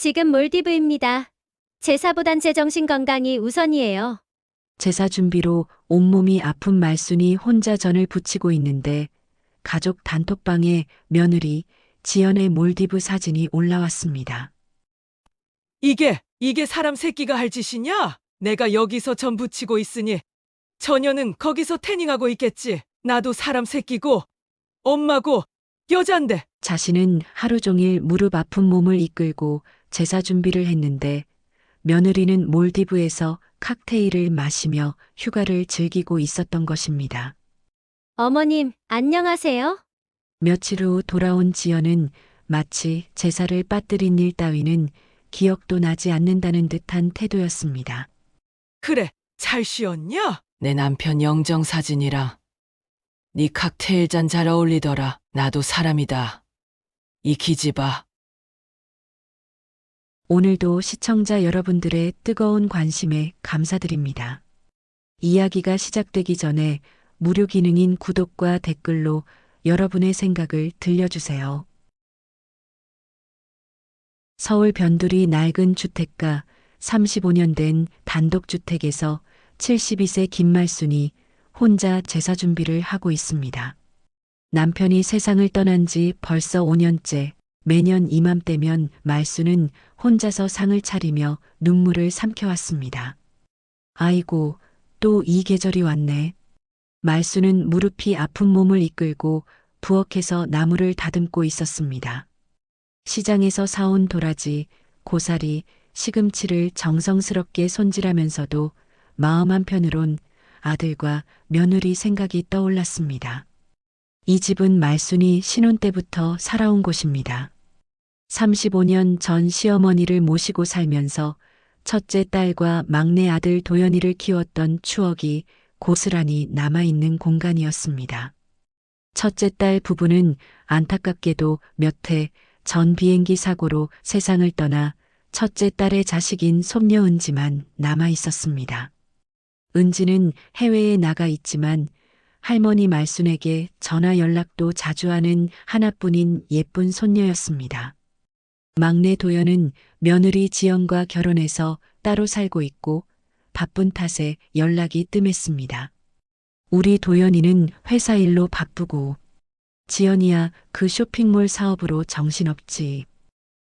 지금 몰디브입니다. 제사보단 제 정신 건강이 우선이에요. 제사 준비로 온몸이 아픈 말순이 혼자 전을 부치고 있는데 가족 단톡방에 며느리 지연의 몰디브 사진이 올라왔습니다. 이게 사람 새끼가 할 짓이냐? 내가 여기서 전 부치고 있으니 처녀는 거기서 태닝하고 있겠지. 나도 사람 새끼고 엄마고 여잔데. 자신은 하루 종일 무릎 아픈 몸을 이끌고 제사 준비를 했는데 며느리는 몰디브에서 칵테일을 마시며 휴가를 즐기고 있었던 것입니다. 어머님, 안녕하세요? 며칠 후 돌아온 지연은 마치 제사를 빠뜨린 일 따위는 기억도 나지 않는다는 듯한 태도였습니다. 그래, 잘 쉬었냐? 내 남편 영정 사진이랑 네 칵테일 잔 잘 어울리더라. 나도 사람이다. 이 기집아. 오늘도 시청자 여러분들의 뜨거운 관심에 감사드립니다. 이야기가 시작되기 전에 무료 기능인 구독과 댓글로 여러분의 생각을 들려주세요. 서울 변두리 낡은 주택가 35년 된 단독주택에서 72세 김말순이 혼자 제사 준비를 하고 있습니다. 남편이 세상을 떠난 지 벌써 5년째 매년 이맘때면 말순은 혼자서 상을 차리며 눈물을 삼켜왔습니다. 아이고, 또 이 계절이 왔네. 말순은 무릎이 아픈 몸을 이끌고 부엌에서 나무를 다듬고 있었습니다. 시장에서 사온 도라지, 고사리, 시금치를 정성스럽게 손질하면서도 마음 한편으론 아들과 며느리 생각이 떠올랐습니다. 이 집은 말순이 신혼 때부터 살아온 곳입니다. 35년 전 시어머니를 모시고 살면서 첫째 딸과 막내 아들 도연이를 키웠던 추억이 고스란히 남아있는 공간이었습니다. 첫째 딸 부부는 안타깝게도 몇 해 전 비행기 사고로 세상을 떠나 첫째 딸의 자식인 손녀 은지만 남아 있었습니다. 은지는 해외에 나가 있지만 할머니 말순에게 전화 연락도 자주 하는 하나뿐인 예쁜 손녀였습니다. 막내 도연은 며느리 지연과 결혼해서 따로 살고 있고 바쁜 탓에 연락이 뜸했습니다. 우리 도연이는 회사 일로 바쁘고 지연이야 그 쇼핑몰 사업으로 정신없지.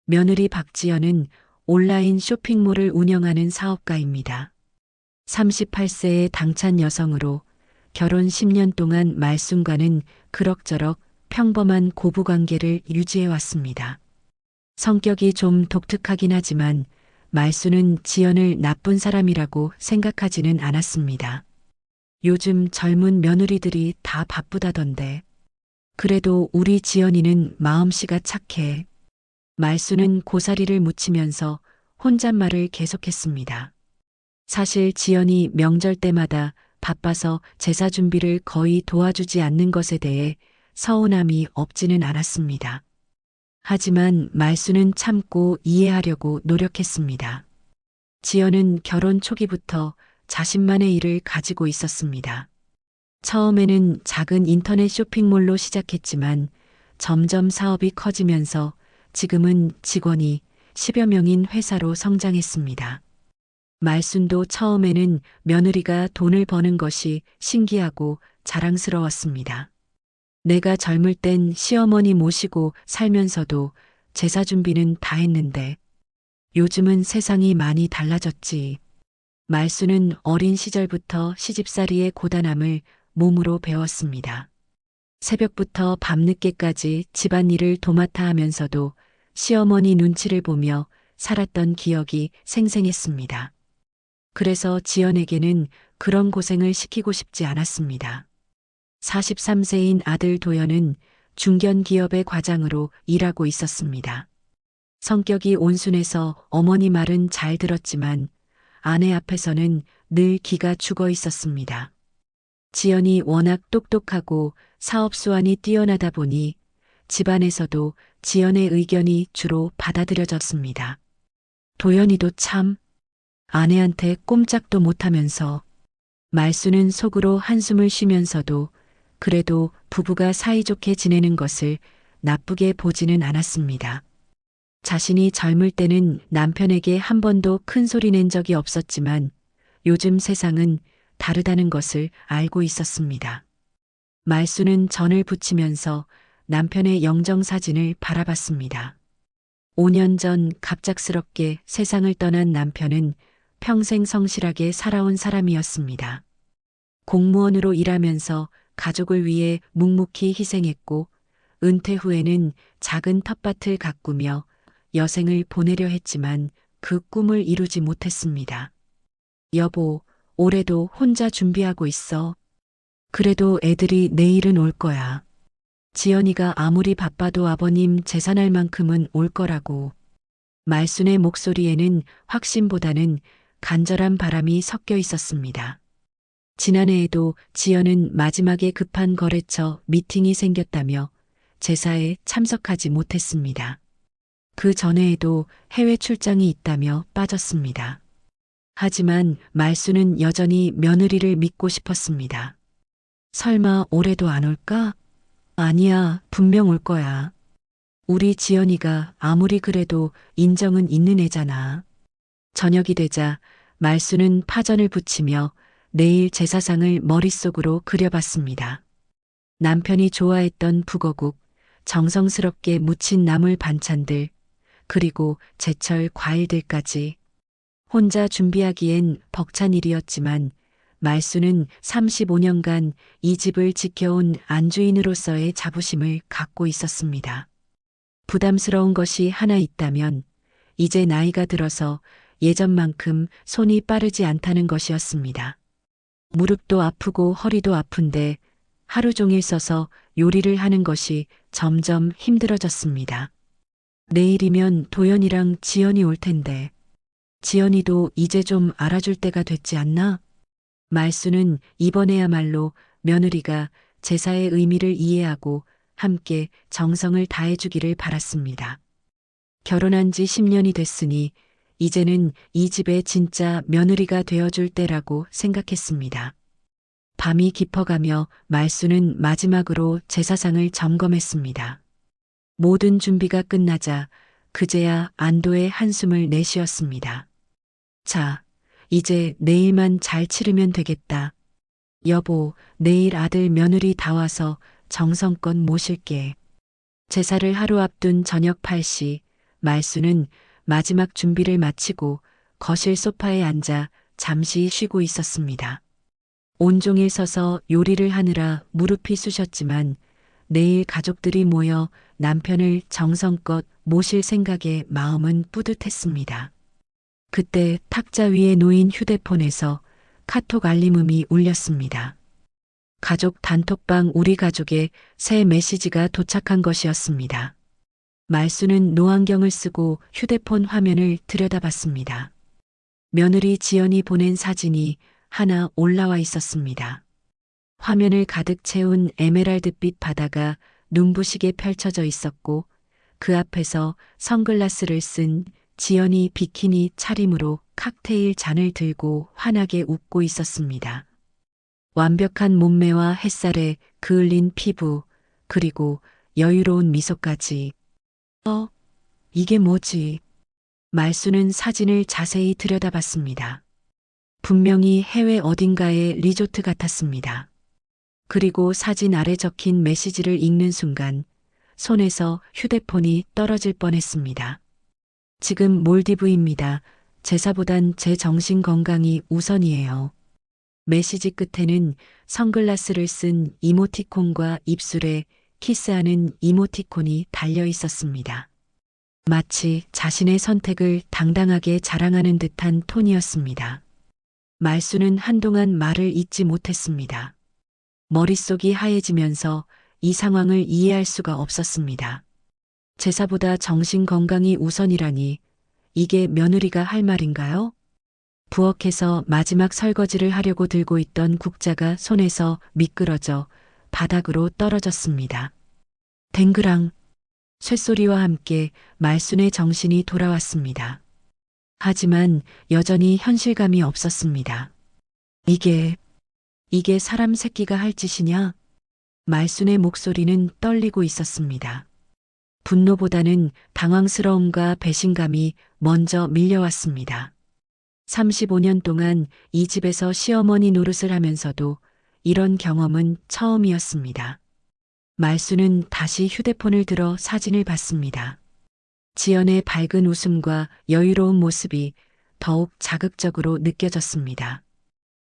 며느리 박지연은 온라인 쇼핑몰을 운영하는 사업가입니다. 38세의 당찬 여성으로 결혼 10년 동안 말순과는 그럭저럭 평범한 고부관계를 유지해왔습니다. 성격이 좀 독특하긴 하지만 말순은 지연을 나쁜 사람이라고 생각하지는 않았습니다. 요즘 젊은 며느리들이 다 바쁘다던데. 그래도 우리 지연이는 마음씨가 착해. 말순은 고사리를 묻히면서 혼잣말을 계속했습니다. 사실 지연이 명절 때마다 바빠서 제사 준비를 거의 도와주지 않는 것에 대해 서운함이 없지는 않았습니다. 하지만 말순은 참고 이해하려고 노력했습니다. 지연은 결혼 초기부터 자신만의 일을 가지고 있었습니다. 처음에는 작은 인터넷 쇼핑몰로 시작했지만 점점 사업이 커지면서 지금은 직원이 10여 명인 회사로 성장했습니다. 말순도 처음에는 며느리가 돈을 버는 것이 신기하고 자랑스러웠습니다. 내가 젊을 땐 시어머니 모시고 살면서도 제사 준비는 다 했는데 요즘은 세상이 많이 달라졌지. 말순은 어린 시절부터 시집살이의 고단함을 몸으로 배웠습니다. 새벽부터 밤늦게까지 집안일을 도맡아 하면서도 시어머니 눈치를 보며 살았던 기억이 생생했습니다. 그래서 지연에게는 그런 고생을 시키고 싶지 않았습니다. 43세인 아들 도연은 중견 기업의 과장으로 일하고 있었습니다. 성격이 온순해서 어머니 말은 잘 들었지만 아내 앞에서는 늘 기가 죽어 있었습니다. 지연이 워낙 똑똑하고 사업 수완이 뛰어나다 보니 집안에서도 지연의 의견이 주로 받아들여졌습니다. 도연이도 참 아내한테 꼼짝도 못하면서 말순은 속으로 한숨을 쉬면서도 그래도 부부가 사이좋게 지내는 것을 나쁘게 보지는 않았습니다. 자신이 젊을 때는 남편에게 한 번도 큰 소리 낸 적이 없었지만 요즘 세상은 다르다는 것을 알고 있었습니다. 말수는 전을 부치면서 남편의 영정사진을 바라봤습니다. 5년 전 갑작스럽게 세상을 떠난 남편은 평생 성실하게 살아온 사람이었습니다. 공무원으로 일하면서 가족을 위해 묵묵히 희생했고 은퇴 후에는 작은 텃밭을 가꾸며 여생을 보내려 했지만 그 꿈을 이루지 못했습니다. 여보, 올해도 혼자 준비하고 있어. 그래도 애들이 내일은 올 거야. 지연이가 아무리 바빠도 아버님 재산할 만큼은 올 거라고. 말순의 목소리에는 확신보다는 간절한 바람이 섞여 있었습니다. 지난해에도 지연은 마지막에 급한 거래처 미팅이 생겼다며 제사에 참석하지 못했습니다. 그 전해에도 해외 출장이 있다며 빠졌습니다. 하지만 말수는 여전히 며느리를 믿고 싶었습니다. 설마 올해도 안 올까? 아니야, 분명 올 거야. 우리 지연이가 아무리 그래도 인정은 있는 애잖아. 저녁이 되자 말수는 파전을 부치며 내일 제사상을 머릿속으로 그려봤습니다. 남편이 좋아했던 북어국, 정성스럽게 무친 나물 반찬들, 그리고 제철 과일들까지. 혼자 준비하기엔 벅찬 일이었지만 말수는 35년간 이 집을 지켜온 안주인으로서의 자부심을 갖고 있었습니다. 부담스러운 것이 하나 있다면 이제 나이가 들어서 예전만큼 손이 빠르지 않다는 것이었습니다. 무릎도 아프고 허리도 아픈데 하루 종일 서서 요리를 하는 것이 점점 힘들어졌습니다. 내일이면 도연이랑 지연이 올 텐데 지연이도 이제 좀 알아줄 때가 됐지 않나? 말수는 이번에야말로 며느리가 제사의 의미를 이해하고 함께 정성을 다해주기를 바랐습니다. 결혼한 지 10년이 됐으니 이제는 이 집의 진짜 며느리가 되어줄 때라고 생각했습니다. 밤이 깊어가며 말수는 마지막으로 제사상을 점검했습니다. 모든 준비가 끝나자 그제야 안도의 한숨을 내쉬었습니다. 자, 이제 내일만 잘 치르면 되겠다. 여보, 내일 아들 며느리 다 와서 정성껏 모실게. 제사를 하루 앞둔 저녁 8시, 말수는 마지막 준비를 마치고 거실 소파에 앉아 잠시 쉬고 있었습니다. 온종일 서서 요리를 하느라 무릎이 쑤셨지만 내일 가족들이 모여 남편을 정성껏 모실 생각에 마음은 뿌듯했습니다. 그때 탁자 위에 놓인 휴대폰에서 카톡 알림음이 울렸습니다. 가족 단톡방 우리 가족에 새 메시지가 도착한 것이었습니다. 말수는 노안경을 쓰고 휴대폰 화면을 들여다봤습니다. 며느리 지연이 보낸 사진이 하나 올라와 있었습니다. 화면을 가득 채운 에메랄드빛 바다가 눈부시게 펼쳐져 있었고 그 앞에서 선글라스를 쓴 지연이 비키니 차림으로 칵테일 잔을 들고 환하게 웃고 있었습니다. 완벽한 몸매와 햇살에 그을린 피부, 그리고 여유로운 미소까지. 이게 뭐지? 말수는 사진을 자세히 들여다봤습니다. 분명히 해외 어딘가의 리조트 같았습니다. 그리고 사진 아래 적힌 메시지를 읽는 순간 손에서 휴대폰이 떨어질 뻔했습니다. 지금 몰디브입니다. 제사보단 제 정신 건강이 우선이에요. 메시지 끝에는 선글라스를 쓴 이모티콘과 입술에 키스하는 이모티콘이 달려 있었습니다. 마치 자신의 선택을 당당하게 자랑하는 듯한 톤이었습니다. 말수는 한동안 말을 잇지 못했습니다. 머릿속이 하얘지면서 이 상황을 이해할 수가 없었습니다. 제사보다 정신 건강이 우선이라니 이게 며느리가 할 말인가요? 부엌에서 마지막 설거지를 하려고 들고 있던 국자가 손에서 미끄러져 바닥으로 떨어졌습니다. 댕그랑 쇳소리와 함께 말순의 정신이 돌아왔습니다. 하지만 여전히 현실감이 없었습니다. 이게 사람 새끼가 할 짓이냐? 말순의 목소리는 떨리고 있었습니다. 분노보다는 당황스러움과 배신감이 먼저 밀려왔습니다. 35년 동안 이 집에서 시어머니 노릇을 하면서도 이런 경험은 처음이었습니다. 말수는 다시 휴대폰을 들어 사진을 봤습니다. 지연의 밝은 웃음과 여유로운 모습이 더욱 자극적으로 느껴졌습니다.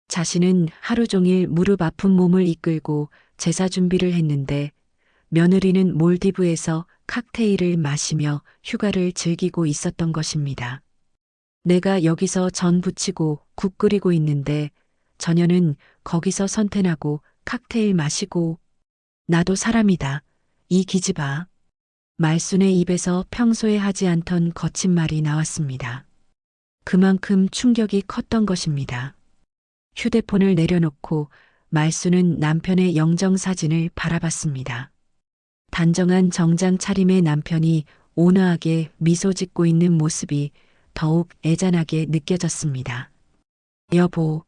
자신은 하루 종일 무릎 아픈 몸을 이끌고 제사 준비를 했는데 며느리는 몰디브에서 칵테일을 마시며 휴가를 즐기고 있었던 것입니다. 내가 여기서 전 부치고 국 끓이고 있는데 저녀는 거기서 선탠하고 칵테일 마시고 나도 사람이다. 이 기집아. 말순의 입에서 평소에 하지 않던 거친 말이 나왔습니다. 그만큼 충격이 컸던 것입니다. 휴대폰을 내려놓고 말수는 남편의 영정사진을 바라봤습니다. 단정한 정장 차림의 남편이 온화하게 미소 짓고 있는 모습이 더욱 애잔하게 느껴졌습니다. 여보,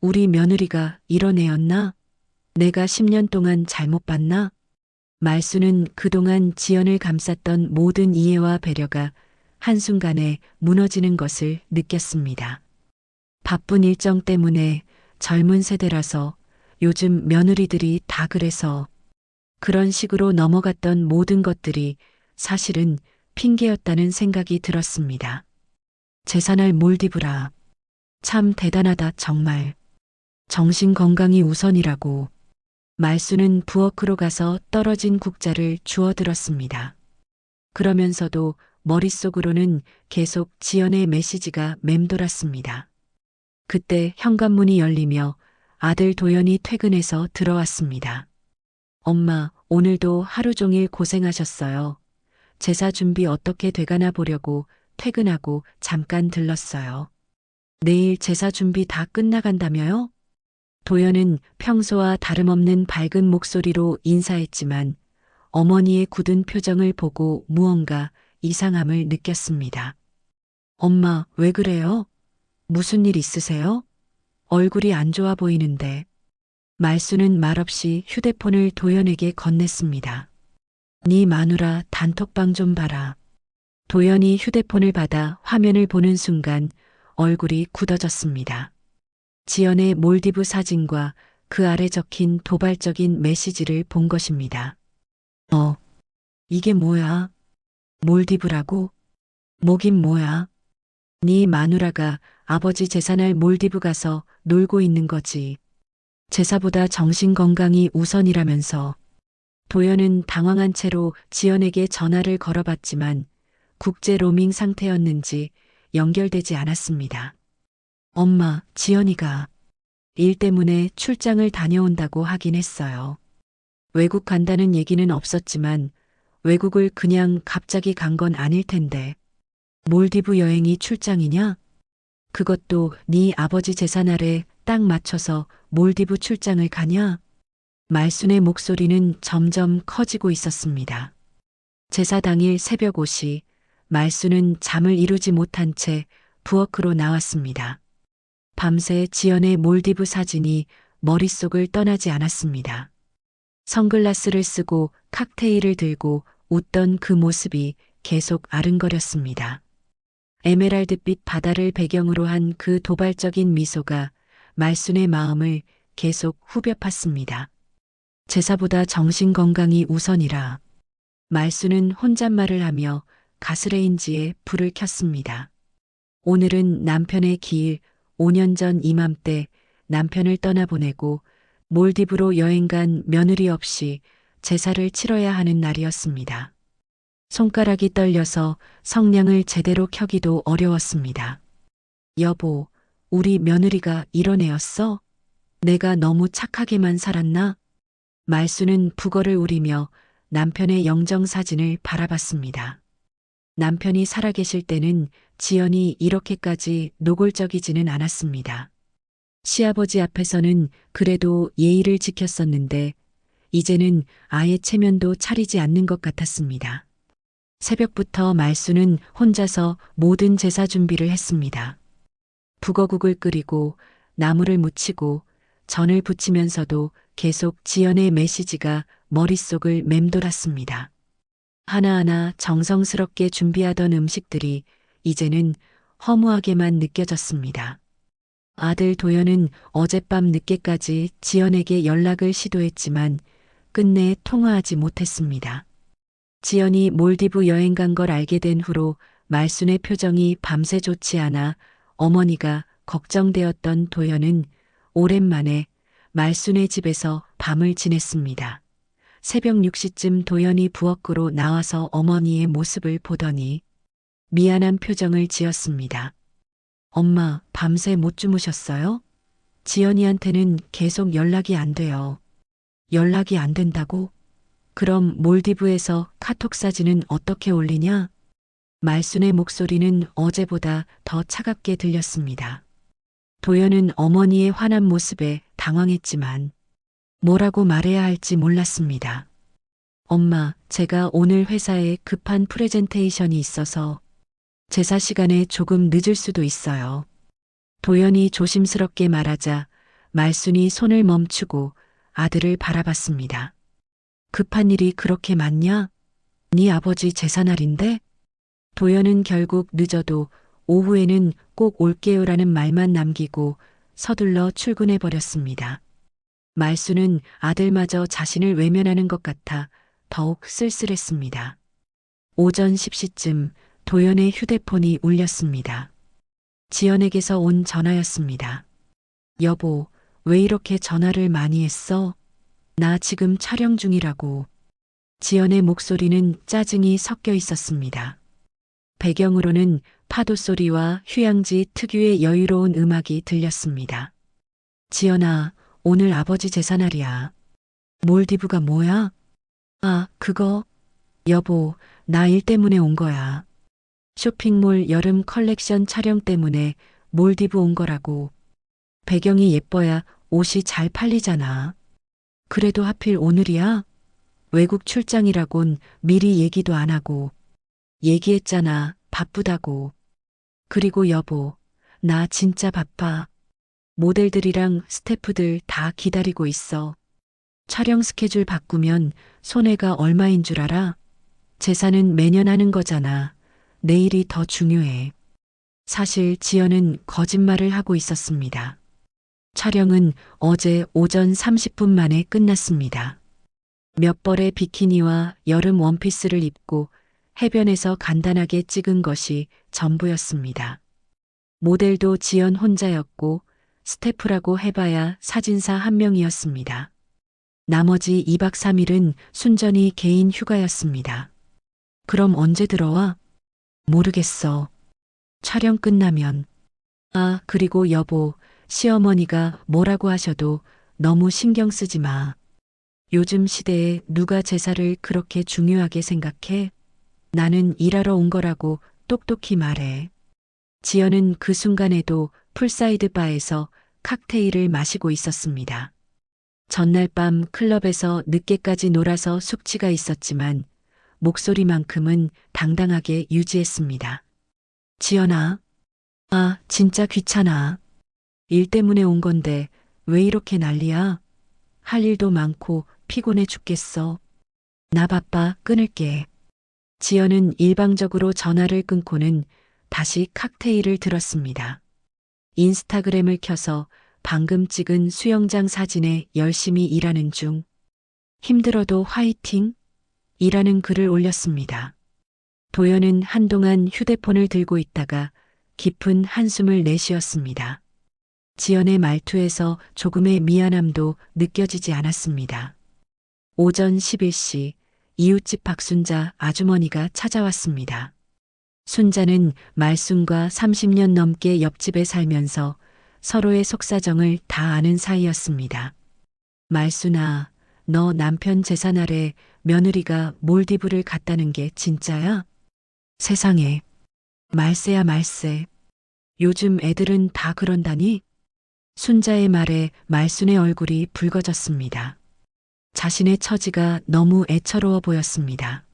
우리 며느리가 이런 애였나? 내가 10년 동안 잘못 봤나? 말수는 그동안 지연을 감쌌던 모든 이해와 배려가 한순간에 무너지는 것을 느꼈습니다. 바쁜 일정 때문에 젊은 세대라서 요즘 며느리들이 다 그래서 그런 식으로 넘어갔던 모든 것들이 사실은 핑계였다는 생각이 들었습니다. 제사날 몰디브라. 참 대단하다 정말. 정신 건강이 우선이라고. 말수는 부엌으로 가서 떨어진 국자를 주워들었습니다. 그러면서도 머릿속으로는 계속 지연의 메시지가 맴돌았습니다. 그때 현관문이 열리며 아들 도연이 퇴근해서 들어왔습니다. 엄마, 오늘도 하루 종일 고생하셨어요. 제사 준비 어떻게 돼가나 보려고 퇴근하고 잠깐 들렀어요. 내일 제사 준비 다 끝나간다며요? 도연은 평소와 다름없는 밝은 목소리로 인사했지만 어머니의 굳은 표정을 보고 무언가 이상함을 느꼈습니다. 엄마, 왜 그래요? 무슨 일 있으세요? 얼굴이 안 좋아 보이는데. 말수는 말없이 휴대폰을 도연에게 건넸습니다. 네 마누라 단톡방 좀 봐라. 도연이 휴대폰을 받아 화면을 보는 순간 얼굴이 굳어졌습니다. 지연의 몰디브 사진과 그 아래 적힌 도발적인 메시지를 본 것입니다. 이게 뭐야? 몰디브라고? 뭐긴 뭐야? 네 마누라가 아버지 제사날 몰디브 가서 놀고 있는 거지. 제사보다 정신 건강이 우선이라면서. 도연은 당황한 채로 지연에게 전화를 걸어봤지만 국제 로밍 상태였는지 연결되지 않았습니다. 엄마, 지연이가 일 때문에 출장을 다녀온다고 하긴 했어요. 외국 간다는 얘기는 없었지만 외국을 그냥 갑자기 간 건 아닐 텐데. 몰디브 여행이 출장이냐? 그것도 네 아버지 제사날에 딱 맞춰서 몰디브 출장을 가냐? 말순의 목소리는 점점 커지고 있었습니다. 제사 당일 새벽 5시 말순은 잠을 이루지 못한 채 부엌으로 나왔습니다. 밤새 지연의 몰디브 사진이 머릿속을 떠나지 않았습니다. 선글라스를 쓰고 칵테일을 들고 웃던 그 모습이 계속 아른거렸습니다. 에메랄드빛 바다를 배경으로 한 그 도발적인 미소가 말순의 마음을 계속 후벼 팠습니다. 제사보다 정신 건강이 우선이라. 말순은 혼잣말을 하며 가스레인지에 불을 켰습니다. 오늘은 남편의 기일, 5년 전 이맘때 남편을 떠나보내고 몰디브로 여행 간 며느리 없이 제사를 치러야 하는 날이었습니다. 손가락이 떨려서 성냥을 제대로 켜기도 어려웠습니다. 여보, 우리 며느리가 이런 애였어? 내가 너무 착하게만 살았나? 말수는 북어를 우리며 남편의 영정사진을 바라봤습니다. 남편이 살아계실 때는 지연이 이렇게까지 노골적이지는 않았습니다. 시아버지 앞에서는 그래도 예의를 지켰었는데 이제는 아예 체면도 차리지 않는 것 같았습니다. 새벽부터 말수는 혼자서 모든 제사 준비를 했습니다. 북어국을 끓이고 나물을 무치고 전을 부치면서도 계속 지연의 메시지가 머릿속을 맴돌았습니다. 하나하나 정성스럽게 준비하던 음식들이 이제는 허무하게만 느껴졌습니다. 아들 도연은 어젯밤 늦게까지 지연에게 연락을 시도했지만 끝내 통화하지 못했습니다. 지연이 몰디브 여행 간 걸 알게 된 후로 말순의 표정이 밤새 좋지 않아 어머니가 걱정되었던 도연은 오랜만에 말순의 집에서 밤을 지냈습니다. 새벽 6시쯤 도연이 부엌으로 나와서 어머니의 모습을 보더니 미안한 표정을 지었습니다. 엄마, 밤새 못 주무셨어요? 지연이한테는 계속 연락이 안 돼요. 연락이 안 된다고? 그럼 몰디브에서 카톡 사진은 어떻게 올리냐? 말순의 목소리는 어제보다 더 차갑게 들렸습니다. 도연은 어머니의 화난 모습에 당황했지만 뭐라고 말해야 할지 몰랐습니다. 엄마, 제가 오늘 회사에 급한 프레젠테이션이 있어서 제사 시간에 조금 늦을 수도 있어요. 도연이 조심스럽게 말하자 말순이 손을 멈추고 아들을 바라봤습니다. 급한 일이 그렇게 많냐? 네 아버지 제사날인데? 도연은 결국 늦어도 오후에는 꼭 올게요라는 말만 남기고 서둘러 출근해 버렸습니다. 말순은 아들마저 자신을 외면하는 것 같아 더욱 쓸쓸했습니다. 오전 10시쯤 도연의 휴대폰이 울렸습니다. 지연에게서 온 전화였습니다. 여보, 왜 이렇게 전화를 많이 했어? 나 지금 촬영 중이라고. 지연의 목소리는 짜증이 섞여 있었습니다. 배경으로는 파도 소리와 휴양지 특유의 여유로운 음악이 들렸습니다. 지연아, 오늘 아버지 제사날이야. 몰디브가 뭐야? 아, 그거. 여보, 나 일 때문에 온 거야. 쇼핑몰 여름 컬렉션 촬영 때문에 몰디브 온 거라고. 배경이 예뻐야 옷이 잘 팔리잖아. 그래도 하필 오늘이야? 외국 출장이라곤 미리 얘기도 안 하고. 얘기했잖아, 바쁘다고. 그리고 여보, 나 진짜 바빠. 모델들이랑 스태프들 다 기다리고 있어. 촬영 스케줄 바꾸면 손해가 얼마인 줄 알아? 제사는 매년 하는 거잖아. 내일이 더 중요해. 사실 지연은 거짓말을 하고 있었습니다. 촬영은 어제 오전 30분 만에 끝났습니다. 몇 벌의 비키니와 여름 원피스를 입고 해변에서 간단하게 찍은 것이 전부였습니다. 모델도 지연 혼자였고 스태프라고 해봐야 사진사 한 명이었습니다. 나머지 2박 3일은 순전히 개인 휴가였습니다. 그럼 언제 들어와? 모르겠어. 촬영 끝나면. 아, 그리고 여보, 시어머니가 뭐라고 하셔도 너무 신경 쓰지 마. 요즘 시대에 누가 제사를 그렇게 중요하게 생각해? 나는 일하러 온 거라고 똑똑히 말해. 지연은 그 순간에도 풀사이드 바에서 칵테일을 마시고 있었습니다. 전날 밤 클럽에서 늦게까지 놀아서 숙취가 있었지만 목소리만큼은 당당하게 유지했습니다. 지연아. 아, 진짜 귀찮아. 일 때문에 온 건데 왜 이렇게 난리야? 할 일도 많고 피곤해 죽겠어. 나 바빠, 끊을게. 지연은 일방적으로 전화를 끊고는 다시 칵테일을 들었습니다. 인스타그램을 켜서 방금 찍은 수영장 사진에 열심히 일하는 중. 힘들어도 화이팅! 이라는 글을 올렸습니다. 도연은 한동안 휴대폰을 들고 있다가 깊은 한숨을 내쉬었습니다. 지연의 말투에서 조금의 미안함도 느껴지지 않았습니다. 오전 11시 이웃집 박순자 아주머니가 찾아왔습니다. 순자는 말순과 30년 넘게 옆집에 살면서 서로의 속사정을 다 아는 사이였습니다. 말순아, 너 남편 제사날에 며느리가 몰디브를 갔다는 게 진짜야? 세상에. 말세야 말세. 요즘 애들은 다 그런다니? 순자의 말에 말순의 얼굴이 붉어졌습니다. 자신의 처지가 너무 애처로워 보였습니다.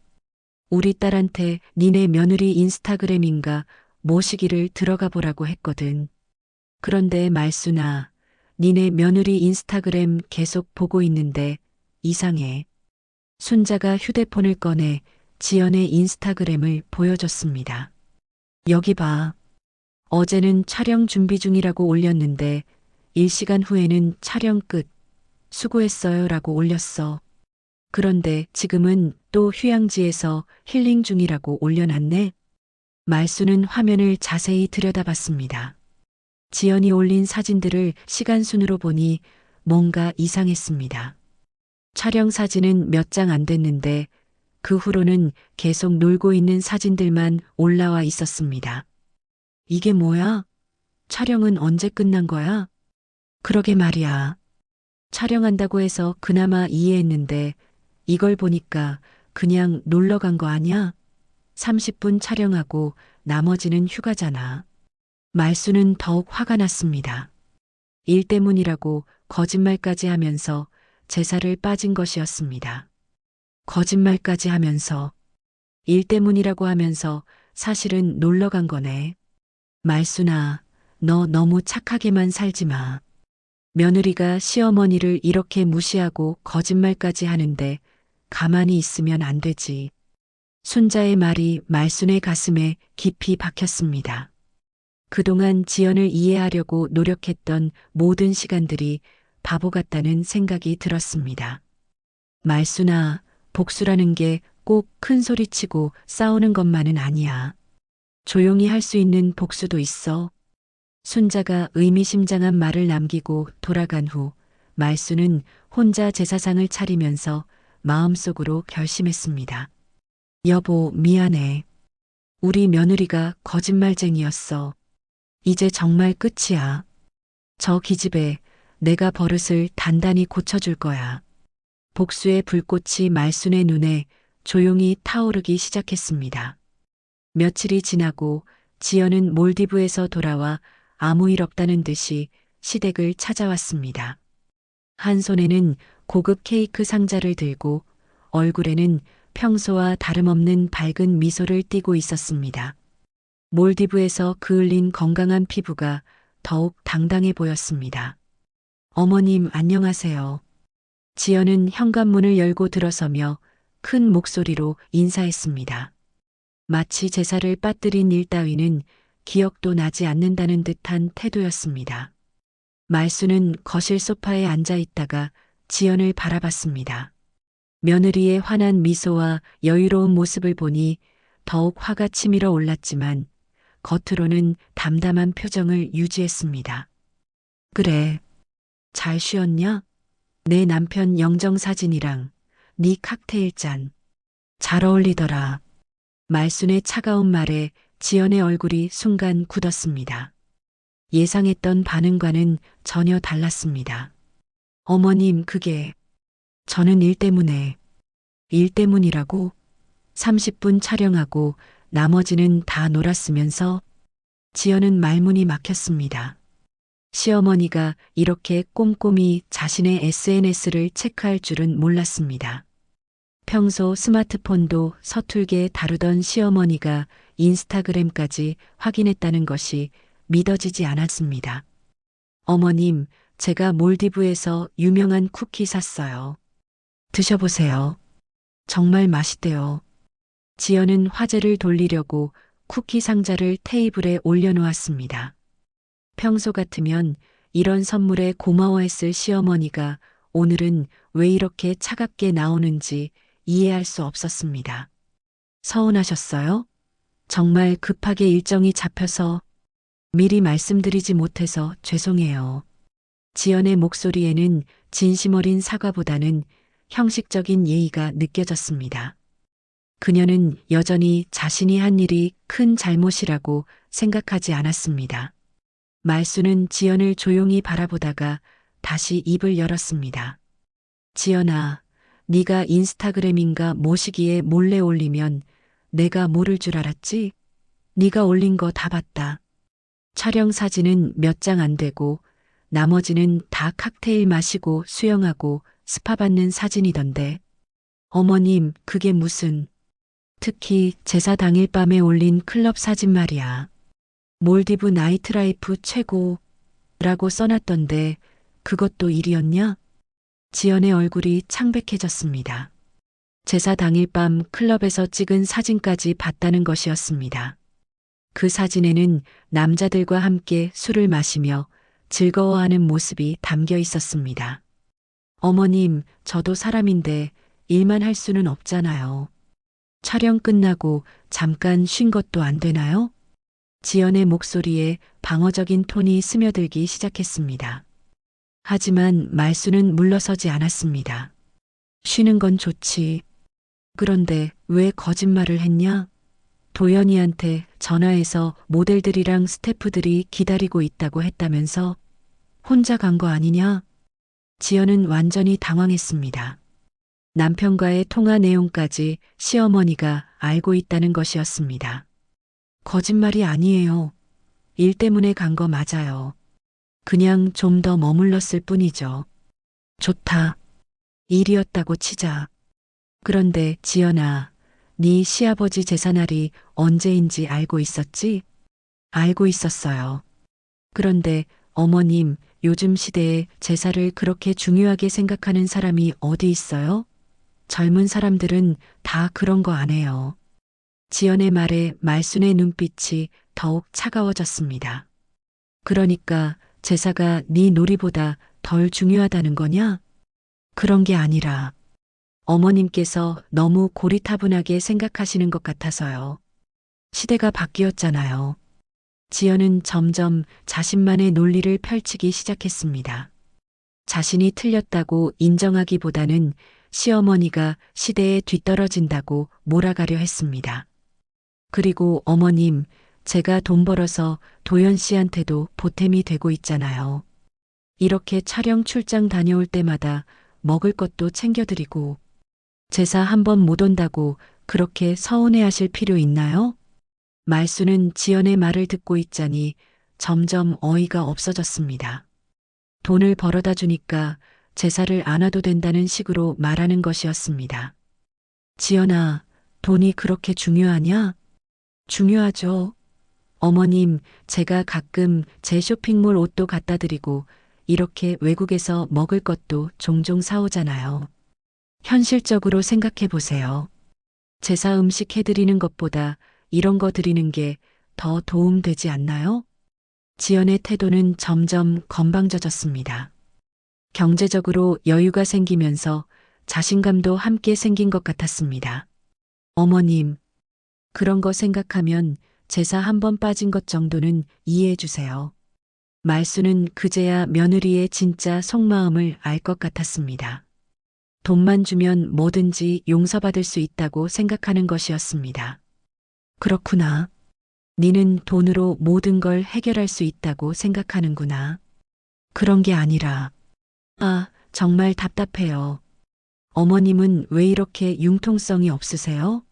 우리 딸한테 니네 며느리 인스타그램인가 모시기를 들어가 보라고 했거든. 그런데 말순아, 니네 며느리 인스타그램 계속 보고 있는데 이상해. 순자가 휴대폰을 꺼내 지연의 인스타그램을 보여줬습니다. 여기 봐. 어제는 촬영 준비 중이라고 올렸는데 1시간 후에는 촬영 끝. 수고했어요 라고 올렸어. 그런데 지금은 또 휴양지에서 힐링 중이라고 올려놨네. 말수는 화면을 자세히 들여다봤습니다. 지연이 올린 사진들을 시간순으로 보니 뭔가 이상했습니다. 촬영 사진은 몇 장 안 됐는데 그 후로는 계속 놀고 있는 사진들만 올라와 있었습니다. 이게 뭐야? 촬영은 언제 끝난 거야? 그러게 말이야. 촬영한다고 해서 그나마 이해했는데 이걸 보니까 그냥 놀러 간 거 아니야? 30분 촬영하고 나머지는 휴가잖아. 말수는 더욱 화가 났습니다. 일 때문이라고 거짓말까지 하면서 제사를 빠진 것이었습니다. 거짓말까지 하면서 일 때문이라고 하면서 사실은 놀러 간 거네. 말수나, 너 너무 착하게만 살지 마. 며느리가 시어머니를 이렇게 무시하고 거짓말까지 하는데 가만히 있으면 안 되지. 순자의 말이 말순의 가슴에 깊이 박혔습니다. 그동안 지연을 이해하려고 노력했던 모든 시간들이 바보 같다는 생각이 들었습니다. 말순아, 복수라는 게 꼭 큰 소리치고 싸우는 것만은 아니야. 조용히 할 수 있는 복수도 있어. 순자가 의미심장한 말을 남기고 돌아간 후 말수는 혼자 제사상을 차리면서 마음속으로 결심했습니다. 여보, 미안해. 우리 며느리가 거짓말쟁이였어. 이제 정말 끝이야. 저 기집애, 내가 버릇을 단단히 고쳐줄 거야. 복수의 불꽃이 말순의 눈에 조용히 타오르기 시작했습니다. 며칠이 지나고 지연은 몰디브에서 돌아와 아무 일 없다는 듯이 시댁을 찾아왔습니다. 한 손에는 고급 케이크 상자를 들고 얼굴에는 평소와 다름없는 밝은 미소를 띠고 있었습니다. 몰디브에서 그을린 건강한 피부가 더욱 당당해 보였습니다. 어머님 안녕하세요. 지연은 현관문을 열고 들어서며 큰 목소리로 인사했습니다. 마치 제사를 빠뜨린 일 따위는 기억도 나지 않는다는 듯한 태도였습니다. 말수는 거실 소파에 앉아 있다가 지연을 바라봤습니다. 며느리의 환한 미소와 여유로운 모습을 보니 더욱 화가 치밀어 올랐지만 겉으로는 담담한 표정을 유지했습니다. 그래, 잘 쉬었냐? 내 남편 영정 사진이랑 네 칵테일 잔. 잘 어울리더라. 말순의 차가운 말에 지연의 얼굴이 순간 굳었습니다. 예상했던 반응과는 전혀 달랐습니다. 어머님, 그게 저는 일 때문에. 일 때문이라고? 30분 촬영하고 나머지는 다 놀았으면서 지연은 말문이 막혔습니다. 시어머니가 이렇게 꼼꼼히 자신의 SNS를 체크할 줄은 몰랐습니다. 평소 스마트폰도 서툴게 다루던 시어머니가 인스타그램까지 확인했다는 것이 믿어지지 않았습니다. 어머님, 제가 몰디브에서 유명한 쿠키 샀어요. 드셔보세요. 정말 맛있대요. 지연은 화제를 돌리려고 쿠키 상자를 테이블에 올려놓았습니다. 평소 같으면 이런 선물에 고마워했을 시어머니가 오늘은 왜 이렇게 차갑게 나오는지 이해할 수 없었습니다. 서운하셨어요? 정말 급하게 일정이 잡혀서 미리 말씀드리지 못해서 죄송해요. 지연의 목소리에는 진심 어린 사과보다는 형식적인 예의가 느껴졌습니다. 그녀는 여전히 자신이 한 일이 큰 잘못이라고 생각하지 않았습니다. 말수는 지연을 조용히 바라보다가 다시 입을 열었습니다. 지연아, 네가 인스타그램인가 모시기에 몰래 올리면 내가 모를 줄 알았지? 네가 올린 거 다 봤다. 촬영 사진은 몇 장 안 되고 나머지는 다 칵테일 마시고 수영하고 스파 받는 사진이던데. 어머님, 그게 무슨. 특히 제사 당일 밤에 올린 클럽 사진 말이야. 몰디브 나이트라이프 최고라고 써놨던데 그것도 일이었냐? 지연의 얼굴이 창백해졌습니다. 제사 당일 밤 클럽에서 찍은 사진까지 봤다는 것이었습니다. 그 사진에는 남자들과 함께 술을 마시며 즐거워하는 모습이 담겨 있었습니다. 어머님, 저도 사람인데 일만 할 수는 없잖아요. 촬영 끝나고 잠깐 쉰 것도 안 되나요? 지연의 목소리에 방어적인 톤이 스며들기 시작했습니다. 하지만 말수는 물러서지 않았습니다. 쉬는 건 좋지. 그런데 왜 거짓말을 했냐? 도연이한테 전화해서 모델들이랑 스태프들이 기다리고 있다고 했다면서 혼자 간 거 아니냐? 지연은 완전히 당황했습니다. 남편과의 통화 내용까지 시어머니가 알고 있다는 것이었습니다. 거짓말이 아니에요. 일 때문에 간 거 맞아요. 그냥 좀 더 머물렀을 뿐이죠. 좋다. 일이었다고 치자. 그런데 지연아, 네 시아버지 제사날이 언제인지 알고 있었지? 알고 있었어요. 그런데 어머님, 요즘 시대에 제사를 그렇게 중요하게 생각하는 사람이 어디 있어요? 젊은 사람들은 다 그런 거 안 해요. 지연의 말에 말순의 눈빛이 더욱 차가워졌습니다. 그러니까 제사가 네 놀이보다 덜 중요하다는 거냐? 그런 게 아니라 어머님께서 너무 고리타분하게 생각하시는 것 같아서요. 시대가 바뀌었잖아요. 지연은 점점 자신만의 논리를 펼치기 시작했습니다. 자신이 틀렸다고 인정하기보다는 시어머니가 시대에 뒤떨어진다고 몰아가려 했습니다. 그리고 어머님, 제가 돈 벌어서 도연 씨한테도 보탬이 되고 있잖아요. 이렇게 촬영 출장 다녀올 때마다 먹을 것도 챙겨드리고 제사 한 번 못 온다고 그렇게 서운해하실 필요 있나요? 말수는 지연의 말을 듣고 있자니 점점 어이가 없어졌습니다. 돈을 벌어다 주니까 제사를 안 와도 된다는 식으로 말하는 것이었습니다. 지연아, 돈이 그렇게 중요하냐? 중요하죠. 어머님, 제가 가끔 제 쇼핑몰 옷도 갖다 드리고 이렇게 외국에서 먹을 것도 종종 사오잖아요. 현실적으로 생각해 보세요. 제사 음식 해드리는 것보다 이런 거 드리는 게 더 도움되지 않나요? 지연의 태도는 점점 건방져졌습니다. 경제적으로 여유가 생기면서 자신감도 함께 생긴 것 같았습니다. 어머님, 그런 거 생각하면 제사 한 번 빠진 것 정도는 이해해 주세요. 말수는 그제야 며느리의 진짜 속마음을 알 것 같았습니다. 돈만 주면 뭐든지 용서받을 수 있다고 생각하는 것이었습니다. 그렇구나. 니는 돈으로 모든 걸 해결할 수 있다고 생각하는구나. 그런 게 아니라, 아, 정말 답답해요. 어머님은 왜 이렇게 융통성이 없으세요?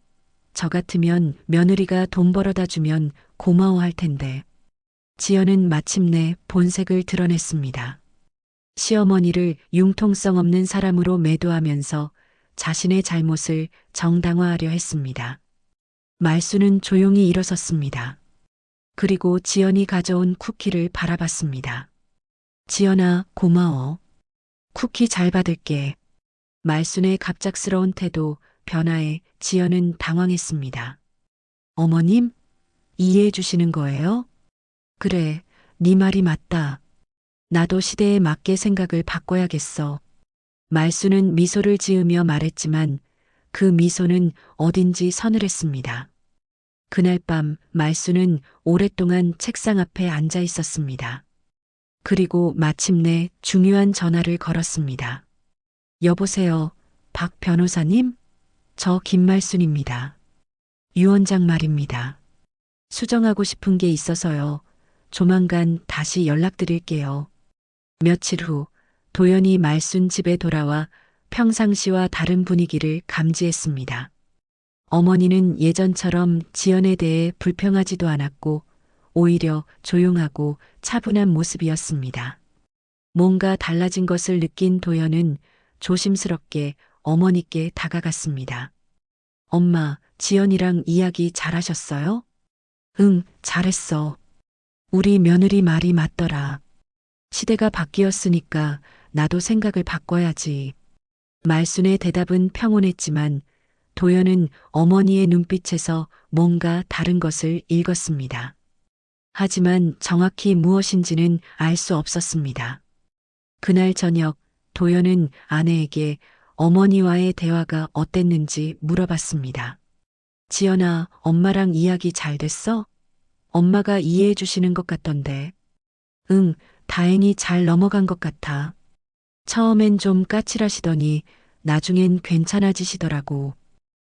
저 같으면 며느리가 돈 벌어다 주면 고마워할 텐데. 지연은 마침내 본색을 드러냈습니다. 시어머니를 융통성 없는 사람으로 매도하면서 자신의 잘못을 정당화하려 했습니다. 말수는 조용히 일어섰습니다. 그리고 지연이 가져온 쿠키를 바라봤습니다. 지연아, 고마워. 쿠키 잘 받을게. 말순의 갑작스러운 태도, 변화에 지연은 당황했습니다. 어머님? 이해해 주시는 거예요? 그래, 네 말이 맞다. 나도 시대에 맞게 생각을 바꿔야겠어. 말수는 미소를 지으며 말했지만 그 미소는 어딘지 서늘했습니다. 그날 밤 말수는 오랫동안 책상 앞에 앉아 있었습니다. 그리고 마침내 중요한 전화를 걸었습니다. 여보세요, 박 변호사님? 저 김말순입니다. 유 원장 말입니다. 수정하고 싶은 게 있어서요. 조만간 다시 연락드릴게요. 며칠 후 도연이 말순 집에 돌아와 평상시와 다른 분위기를 감지했습니다. 어머니는 예전처럼 지연에 대해 불평하지도 않았고 오히려 조용하고 차분한 모습이었습니다. 뭔가 달라진 것을 느낀 도연은 조심스럽게 어머니께 다가갔습니다. 엄마, 지연이랑 이야기 잘하셨어요? 응, 잘했어. 우리 며느리 말이 맞더라. 시대가 바뀌었으니까 나도 생각을 바꿔야지. 말순의 대답은 평온했지만 도연은 어머니의 눈빛에서 뭔가 다른 것을 읽었습니다. 하지만 정확히 무엇인지는 알 수 없었습니다. 그날 저녁 도연은 아내에게 어머니와의 대화가 어땠는지 물어봤습니다. 지연아, 엄마랑 이야기 잘 됐어? 엄마가 이해해 주시는 것 같던데. 응, 다행히 잘 넘어간 것 같아. 처음엔 좀 까칠하시더니 나중엔 괜찮아지시더라고.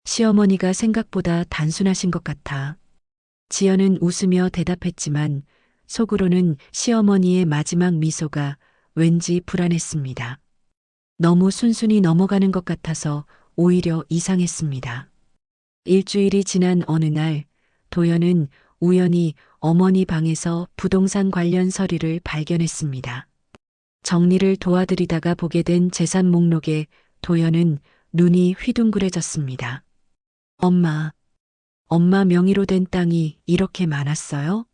시어머니가 생각보다 단순하신 것 같아. 지연은 웃으며 대답했지만 속으로는 시어머니의 마지막 미소가 왠지 불안했습니다. 너무 순순히 넘어가는 것 같아서 오히려 이상했습니다. 일주일이 지난 어느 날 도연은 우연히 어머니 방에서 부동산 관련 서류를 발견했습니다. 정리를 도와드리다가 보게 된 재산 목록에 도연은 눈이 휘둥그레졌습니다. 엄마 명의로 된 땅이 이렇게 많았어요?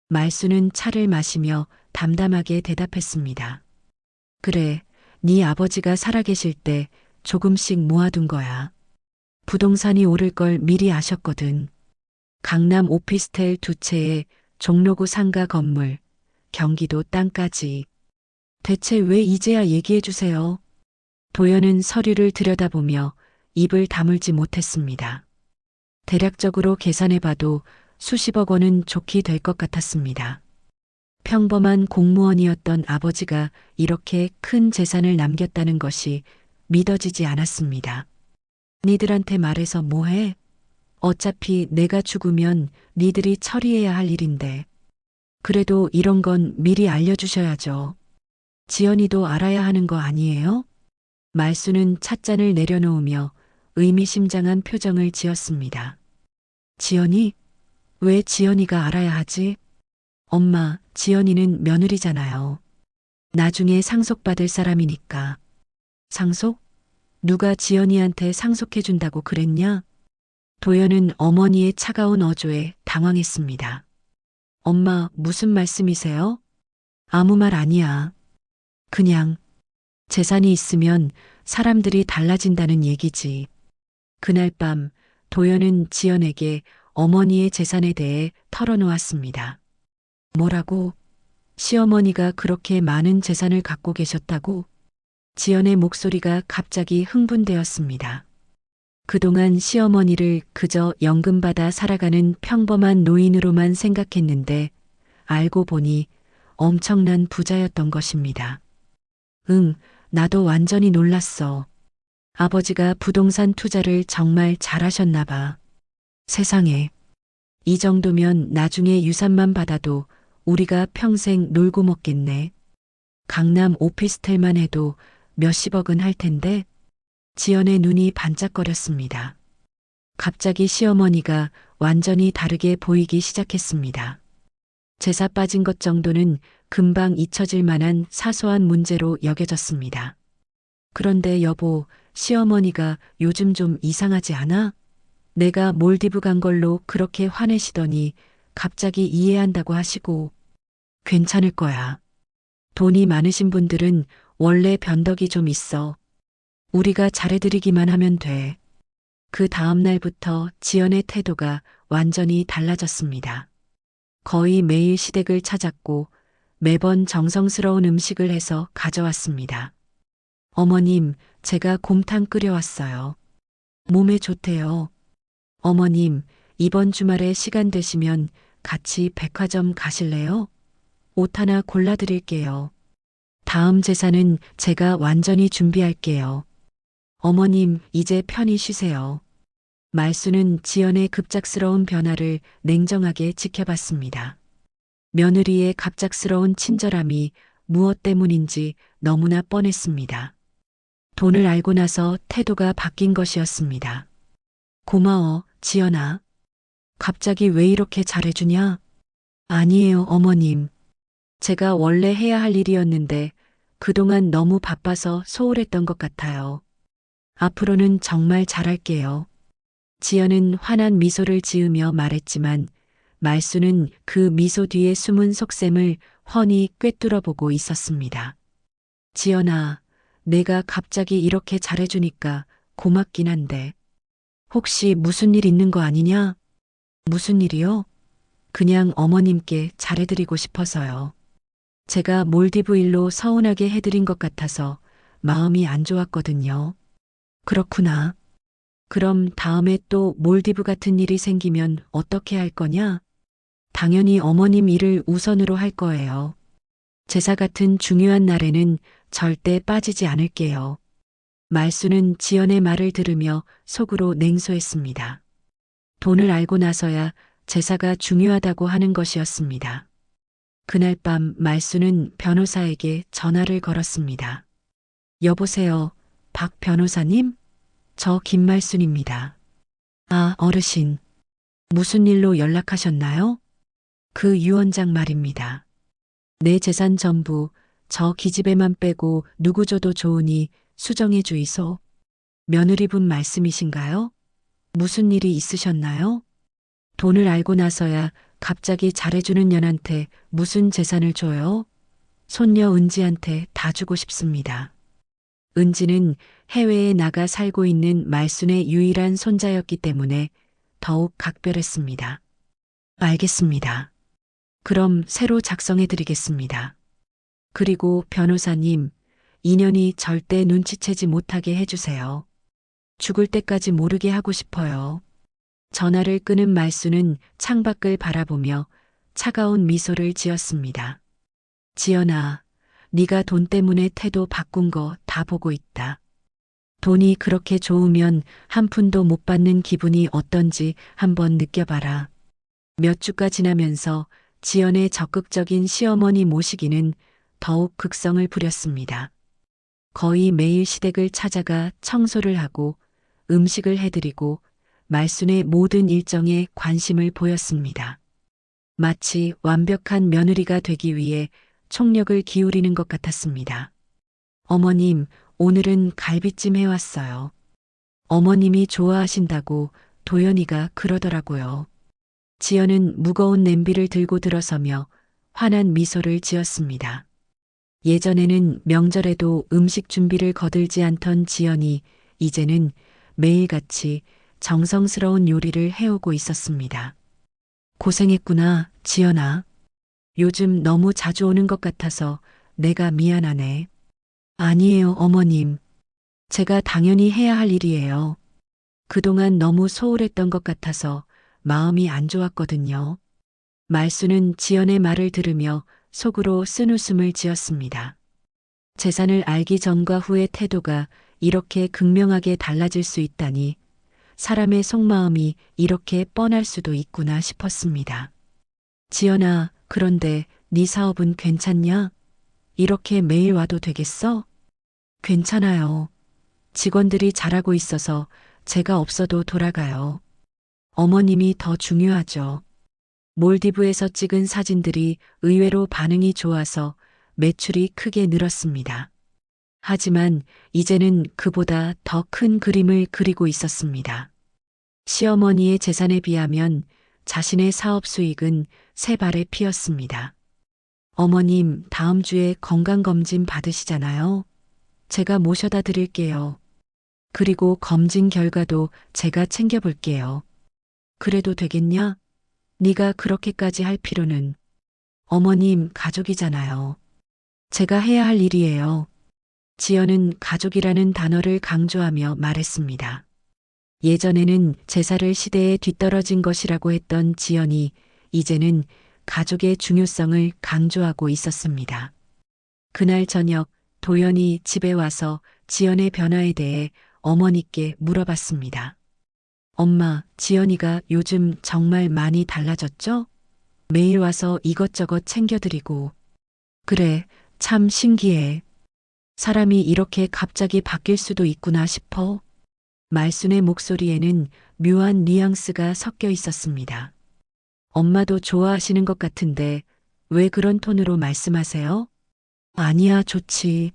말수는 차를 마시며 담담하게 대답했습니다. 그래, 네 아버지가 살아계실 때 조금씩 모아둔 거야. 부동산이 오를 걸 미리 아셨거든. 강남 오피스텔 2채에 종로구 상가 건물, 경기도 땅까지. 대체 왜 이제야 얘기해 주세요? 도연은 서류를 들여다보며 입을 다물지 못했습니다. 대략적으로 계산해봐도 수십억 원은 좋게 될 것 같았습니다. 평범한 공무원이었던 아버지가 이렇게 큰 재산을 남겼다는 것이 믿어지지 않았습니다. 니들한테 말해서 뭐해? 어차피 내가 죽으면 니들이 처리해야 할 일인데. 그래도 이런 건 미리 알려주셔야죠. 지연이도 알아야 하는 거 아니에요? 말수는 찻잔을 내려놓으며 의미심장한 표정을 지었습니다. 지연이? 왜 지연이가 알아야 하지? 엄마, 지연이는 며느리잖아요. 나중에 상속받을 사람이니까. 상속? 누가 지연이한테 상속해준다고 그랬냐? 도연은 어머니의 차가운 어조에 당황했습니다. 엄마, 무슨 말씀이세요? 아무 말 아니야. 그냥 재산이 있으면 사람들이 달라진다는 얘기지. 그날 밤 도연은 지연에게 어머니의 재산에 대해 털어놓았습니다. 뭐라고? 시어머니가 그렇게 많은 재산을 갖고 계셨다고? 지연의 목소리가 갑자기 흥분되었습니다. 그동안 시어머니를 그저 연금 받아 살아가는 평범한 노인으로만 생각했는데 알고 보니 엄청난 부자였던 것입니다. 응, 나도 완전히 놀랐어. 아버지가 부동산 투자를 정말 잘하셨나 봐. 세상에. 이 정도면 나중에 유산만 받아도 우리가 평생 놀고 먹겠네. 강남 오피스텔만 해도 몇십억은 할 텐데. 지연의 눈이 반짝거렸습니다. 갑자기 시어머니가 완전히 다르게 보이기 시작했습니다. 제사 빠진 것 정도는 금방 잊혀질 만한 사소한 문제로 여겨졌습니다. 그런데 여보, 시어머니가 요즘 좀 이상하지 않아? 내가 몰디브 간 걸로 그렇게 화내시더니 갑자기 이해한다고 하시고. 괜찮을 거야. 돈이 많으신 분들은 원래 변덕이 좀 있어. 우리가 잘해드리기만 하면 돼. 그 다음 날부터 지연의 태도가 완전히 달라졌습니다. 거의 매일 시댁을 찾았고 매번 정성스러운 음식을 해서 가져왔습니다. 어머님, 제가 곰탕 끓여왔어요. 몸에 좋대요. 어머님, 이번 주말에 시간 되시면 같이 백화점 가실래요? 옷 하나 골라드릴게요. 다음 제사는 제가 완전히 준비할게요. 어머님, 이제 편히 쉬세요. 말수는 지연의 급작스러운 변화를 냉정하게 지켜봤습니다. 며느리의 갑작스러운 친절함이 무엇 때문인지 너무나 뻔했습니다. 돈을 알고 나서 태도가 바뀐 것이었습니다. 고마워, 지연아. 갑자기 왜 이렇게 잘해주냐? 아니에요, 어머님. 제가 원래 해야 할 일이었는데 그동안 너무 바빠서 소홀했던 것 같아요. 앞으로는 정말 잘할게요. 지연은 환한 미소를 지으며 말했지만 말수는 그 미소 뒤에 숨은 속셈을 훤히 꿰뚫어 보고 있었습니다. 지연아, 내가 갑자기 이렇게 잘해주니까 고맙긴 한데 혹시 무슨 일 있는 거 아니냐? 무슨 일이요? 그냥 어머님께 잘해드리고 싶어서요. 제가 몰디브 일로 서운하게 해드린 것 같아서 마음이 안 좋았거든요. 그렇구나. 그럼 다음에 또 몰디브 같은 일이 생기면 어떻게 할 거냐? 당연히 어머님 일을 우선으로 할 거예요. 제사 같은 중요한 날에는 절대 빠지지 않을게요. 말수는 지연의 말을 들으며 속으로 냉소했습니다. 돈을 알고 나서야 제사가 중요하다고 하는 것이었습니다. 그날 밤 말수는 변호사에게 전화를 걸었습니다. 여보세요, 박 변호사님? 저 김말순입니다. 아, 어르신. 무슨 일로 연락하셨나요? 그 유언장 말입니다. 내 재산 전부 저 기집애만 빼고 누구 줘도 좋으니 수정해 주이소. 며느리분 말씀이신가요? 무슨 일이 있으셨나요? 돈을 알고 나서야 갑자기 잘해주는 년한테 무슨 재산을 줘요? 손녀 은지한테 다 주고 싶습니다. 은지는 해외에 나가 살고 있는 말순의 유일한 손자였기 때문에 더욱 각별했습니다. 알겠습니다. 그럼 새로 작성해 드리겠습니다. 그리고 변호사님, 인연이 절대 눈치채지 못하게 해주세요. 죽을 때까지 모르게 하고 싶어요. 전화를 끊은 말수는 창밖을 바라보며 차가운 미소를 지었습니다. 지연아, 네가 돈 때문에 태도 바꾼 거 다 보고 있다. 돈이 그렇게 좋으면 한 푼도 못 받는 기분이 어떤지 한번 느껴봐라. 몇 주가 지나면서 지연의 적극적인 시어머니 모시기는 더욱 극성을 부렸습니다. 거의 매일 시댁을 찾아가 청소를 하고 음식을 해드리고 말순의 모든 일정에 관심을 보였습니다. 마치 완벽한 며느리가 되기 위해 총력을 기울이는 것 같았습니다. 어머님, 오늘은 갈비찜 해왔어요. 어머님이 좋아하신다고 도연이가 그러더라고요. 지연은 무거운 냄비를 들고 들어서며 환한 미소를 지었습니다. 예전에는 명절에도 음식 준비를 거들지 않던 지연이 이제는 매일같이 정성스러운 요리를 해오고 있었습니다. 고생했구나, 지연아. 요즘 너무 자주 오는 것 같아서 내가 미안하네. 아니에요, 어머님. 제가 당연히 해야 할 일이에요. 그동안 너무 소홀했던 것 같아서 마음이 안 좋았거든요. 말수는 지연의 말을 들으며 속으로 쓴웃음을 지었습니다. 재산을 알기 전과 후의 태도가 이렇게 극명하게 달라질 수 있다니 사람의 속마음이 이렇게 뻔할 수도 있구나 싶었습니다. 지연아, 그런데 네 사업은 괜찮냐? 이렇게 매일 와도 되겠어? 괜찮아요. 직원들이 잘하고 있어서 제가 없어도 돌아가요. 어머님이 더 중요하죠. 몰디브에서 찍은 사진들이 의외로 반응이 좋아서 매출이 크게 늘었습니다. 하지만 이제는 그보다 더 큰 그림을 그리고 있었습니다. 시어머니의 재산에 비하면 자신의 사업 수익은 새 발에 피었습니다. 어머님, 다음 주에 건강검진 받으시잖아요. 제가 모셔다 드릴게요. 그리고 검진 결과도 제가 챙겨볼게요. 그래도 되겠냐? 네가 그렇게까지 할 필요는. 어머님, 가족이잖아요. 제가 해야 할 일이에요. 지연은 가족이라는 단어를 강조하며 말했습니다. 예전에는 제사를 시대에 뒤떨어진 것이라고 했던 지연이 이제는 가족의 중요성을 강조하고 있었습니다. 그날 저녁 도연이 집에 와서 지연의 변화에 대해 어머니께 물어봤습니다. 엄마, 지연이가 요즘 정말 많이 달라졌죠? 매일 와서 이것저것 챙겨드리고. 그래, 참 신기해. 사람이 이렇게 갑자기 바뀔 수도 있구나 싶어. 말순의 목소리에는 묘한 뉘앙스가 섞여 있었습니다. 엄마도 좋아하시는 것 같은데 왜 그런 톤으로 말씀하세요? 아니야, 좋지.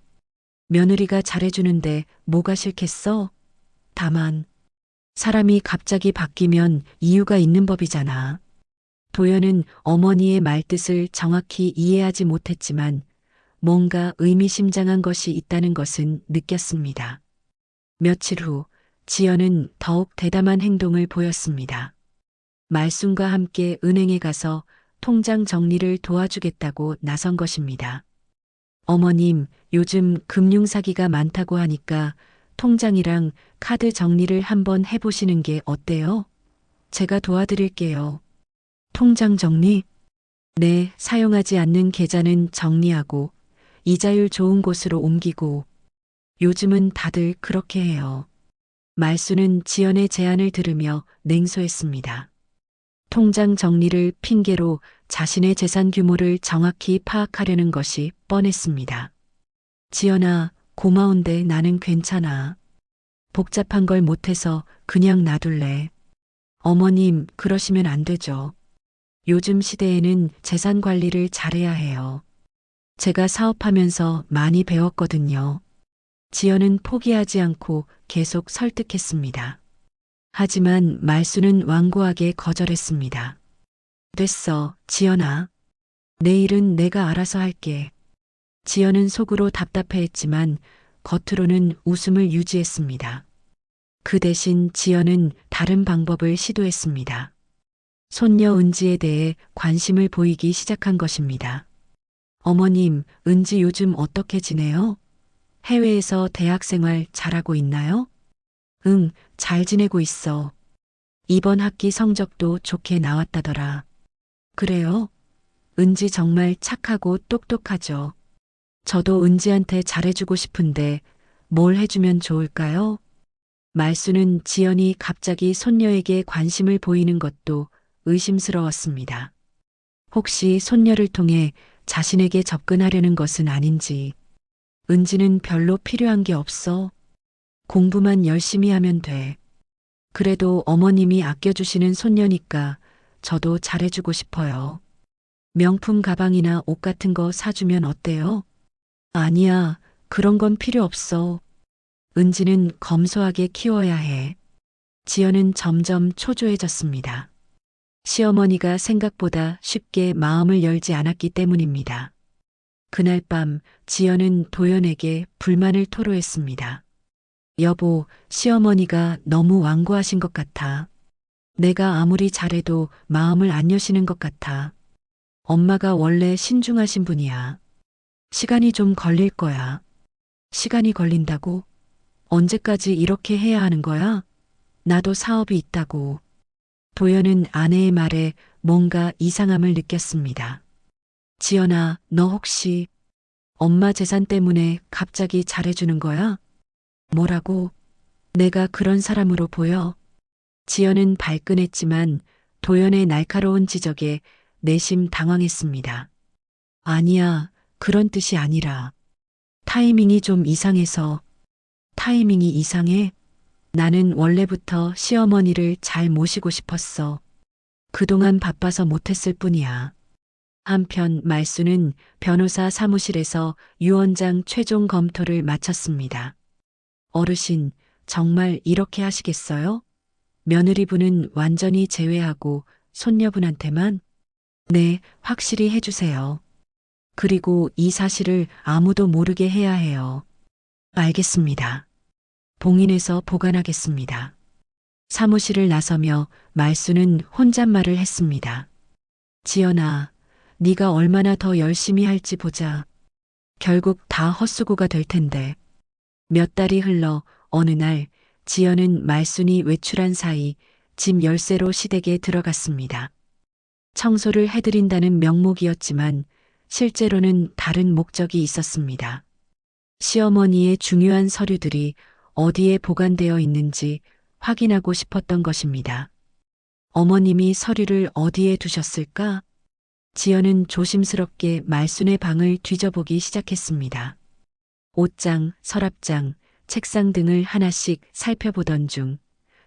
며느리가 잘해주는데 뭐가 싫겠어? 다만 사람이 갑자기 바뀌면 이유가 있는 법이잖아. 도연은 어머니의 말뜻을 정확히 이해하지 못했지만 뭔가 의미심장한 것이 있다는 것은 느꼈습니다. 며칠 후 지연은 더욱 대담한 행동을 보였습니다. 말순과 함께 은행에 가서 통장 정리를 도와주겠다고 나선 것입니다. 어머님, 요즘 금융사기가 많다고 하니까 통장이랑 카드 정리를 한번 해보시는 게 어때요? 제가 도와드릴게요. 통장 정리? 네, 사용하지 않는 계좌는 정리하고 이자율 좋은 곳으로 옮기고 요즘은 다들 그렇게 해요. 말수는 지연의 제안을 들으며 냉소했습니다. 통장 정리를 핑계로 자신의 재산 규모를 정확히 파악하려는 것이 뻔했습니다. 지연아, 고마운데 나는 괜찮아. 복잡한 걸 못해서 그냥 놔둘래. 어머님, 그러시면 안 되죠. 요즘 시대에는 재산 관리를 잘해야 해요. 제가 사업하면서 많이 배웠거든요. 지연은 포기하지 않고 계속 설득했습니다. 하지만 말수는 완고하게 거절했습니다. 됐어, 지연아. 내일은 내가 알아서 할게. 지연은 속으로 답답해했지만 겉으로는 웃음을 유지했습니다. 그 대신 지연은 다른 방법을 시도했습니다. 손녀 은지에 대해 관심을 보이기 시작한 것입니다. 어머님, 은지 요즘 어떻게 지내요? 해외에서 대학생활 잘하고 있나요? 응, 잘 지내고 있어. 이번 학기 성적도 좋게 나왔다더라. 그래요? 은지 정말 착하고 똑똑하죠. 저도 은지한테 잘해주고 싶은데 뭘 해주면 좋을까요? 말수는 지연이 갑자기 손녀에게 관심을 보이는 것도 의심스러웠습니다. 혹시 손녀를 통해 자신에게 접근하려는 것은 아닌지. 은지는 별로 필요한 게 없어. 공부만 열심히 하면 돼. 그래도 어머님이 아껴주시는 손녀니까 저도 잘해주고 싶어요. 명품 가방이나 옷 같은 거 사주면 어때요? 아니야, 그런 건 필요 없어. 은지는 검소하게 키워야 해. 지연은 점점 초조해졌습니다. 시어머니가 생각보다 쉽게 마음을 열지 않았기 때문입니다. 그날 밤 지연은 도연에게 불만을 토로했습니다. 여보, 시어머니가 너무 완고하신 것 같아. 내가 아무리 잘해도 마음을 안 여시는 것 같아. 엄마가 원래 신중하신 분이야. 시간이 좀 걸릴 거야. 시간이 걸린다고? 언제까지 이렇게 해야 하는 거야? 나도 사업이 있다고. 도연은 아내의 말에 뭔가 이상함을 느꼈습니다. 지연아, 너 혹시 엄마 재산 때문에 갑자기 잘해주는 거야? 뭐라고? 내가 그런 사람으로 보여? 지연은 발끈했지만 도연의 날카로운 지적에 내심 당황했습니다. 아니야, 그런 뜻이 아니라. 타이밍이 좀 이상해서. 타이밍이 이상해? 나는 원래부터 시어머니를 잘 모시고 싶었어. 그동안 바빠서 못했을 뿐이야. 한편 말수는 변호사 사무실에서 유언장 최종 검토를 마쳤습니다. 어르신, 정말 이렇게 하시겠어요? 며느리분은 완전히 제외하고 손녀분한테만? 네, 확실히 해주세요. 그리고 이 사실을 아무도 모르게 해야 해요. 알겠습니다. 봉인해서 보관하겠습니다. 사무실을 나서며 말수는 혼잣말을 했습니다. 지연아, 네가 얼마나 더 열심히 할지 보자. 결국 다 헛수고가 될 텐데. 몇 달이 흘러 어느 날 지연은 말순이 외출한 사이 집 열쇠로 시댁에 들어갔습니다. 청소를 해드린다는 명목이었지만 실제로는 다른 목적이 있었습니다. 시어머니의 중요한 서류들이 어디에 보관되어 있는지 확인하고 싶었던 것입니다. 어머님이 서류를 어디에 두셨을까? 지연은 조심스럽게 말순의 방을 뒤져보기 시작했습니다. 옷장, 서랍장, 책상 등을 하나씩 살펴보던 중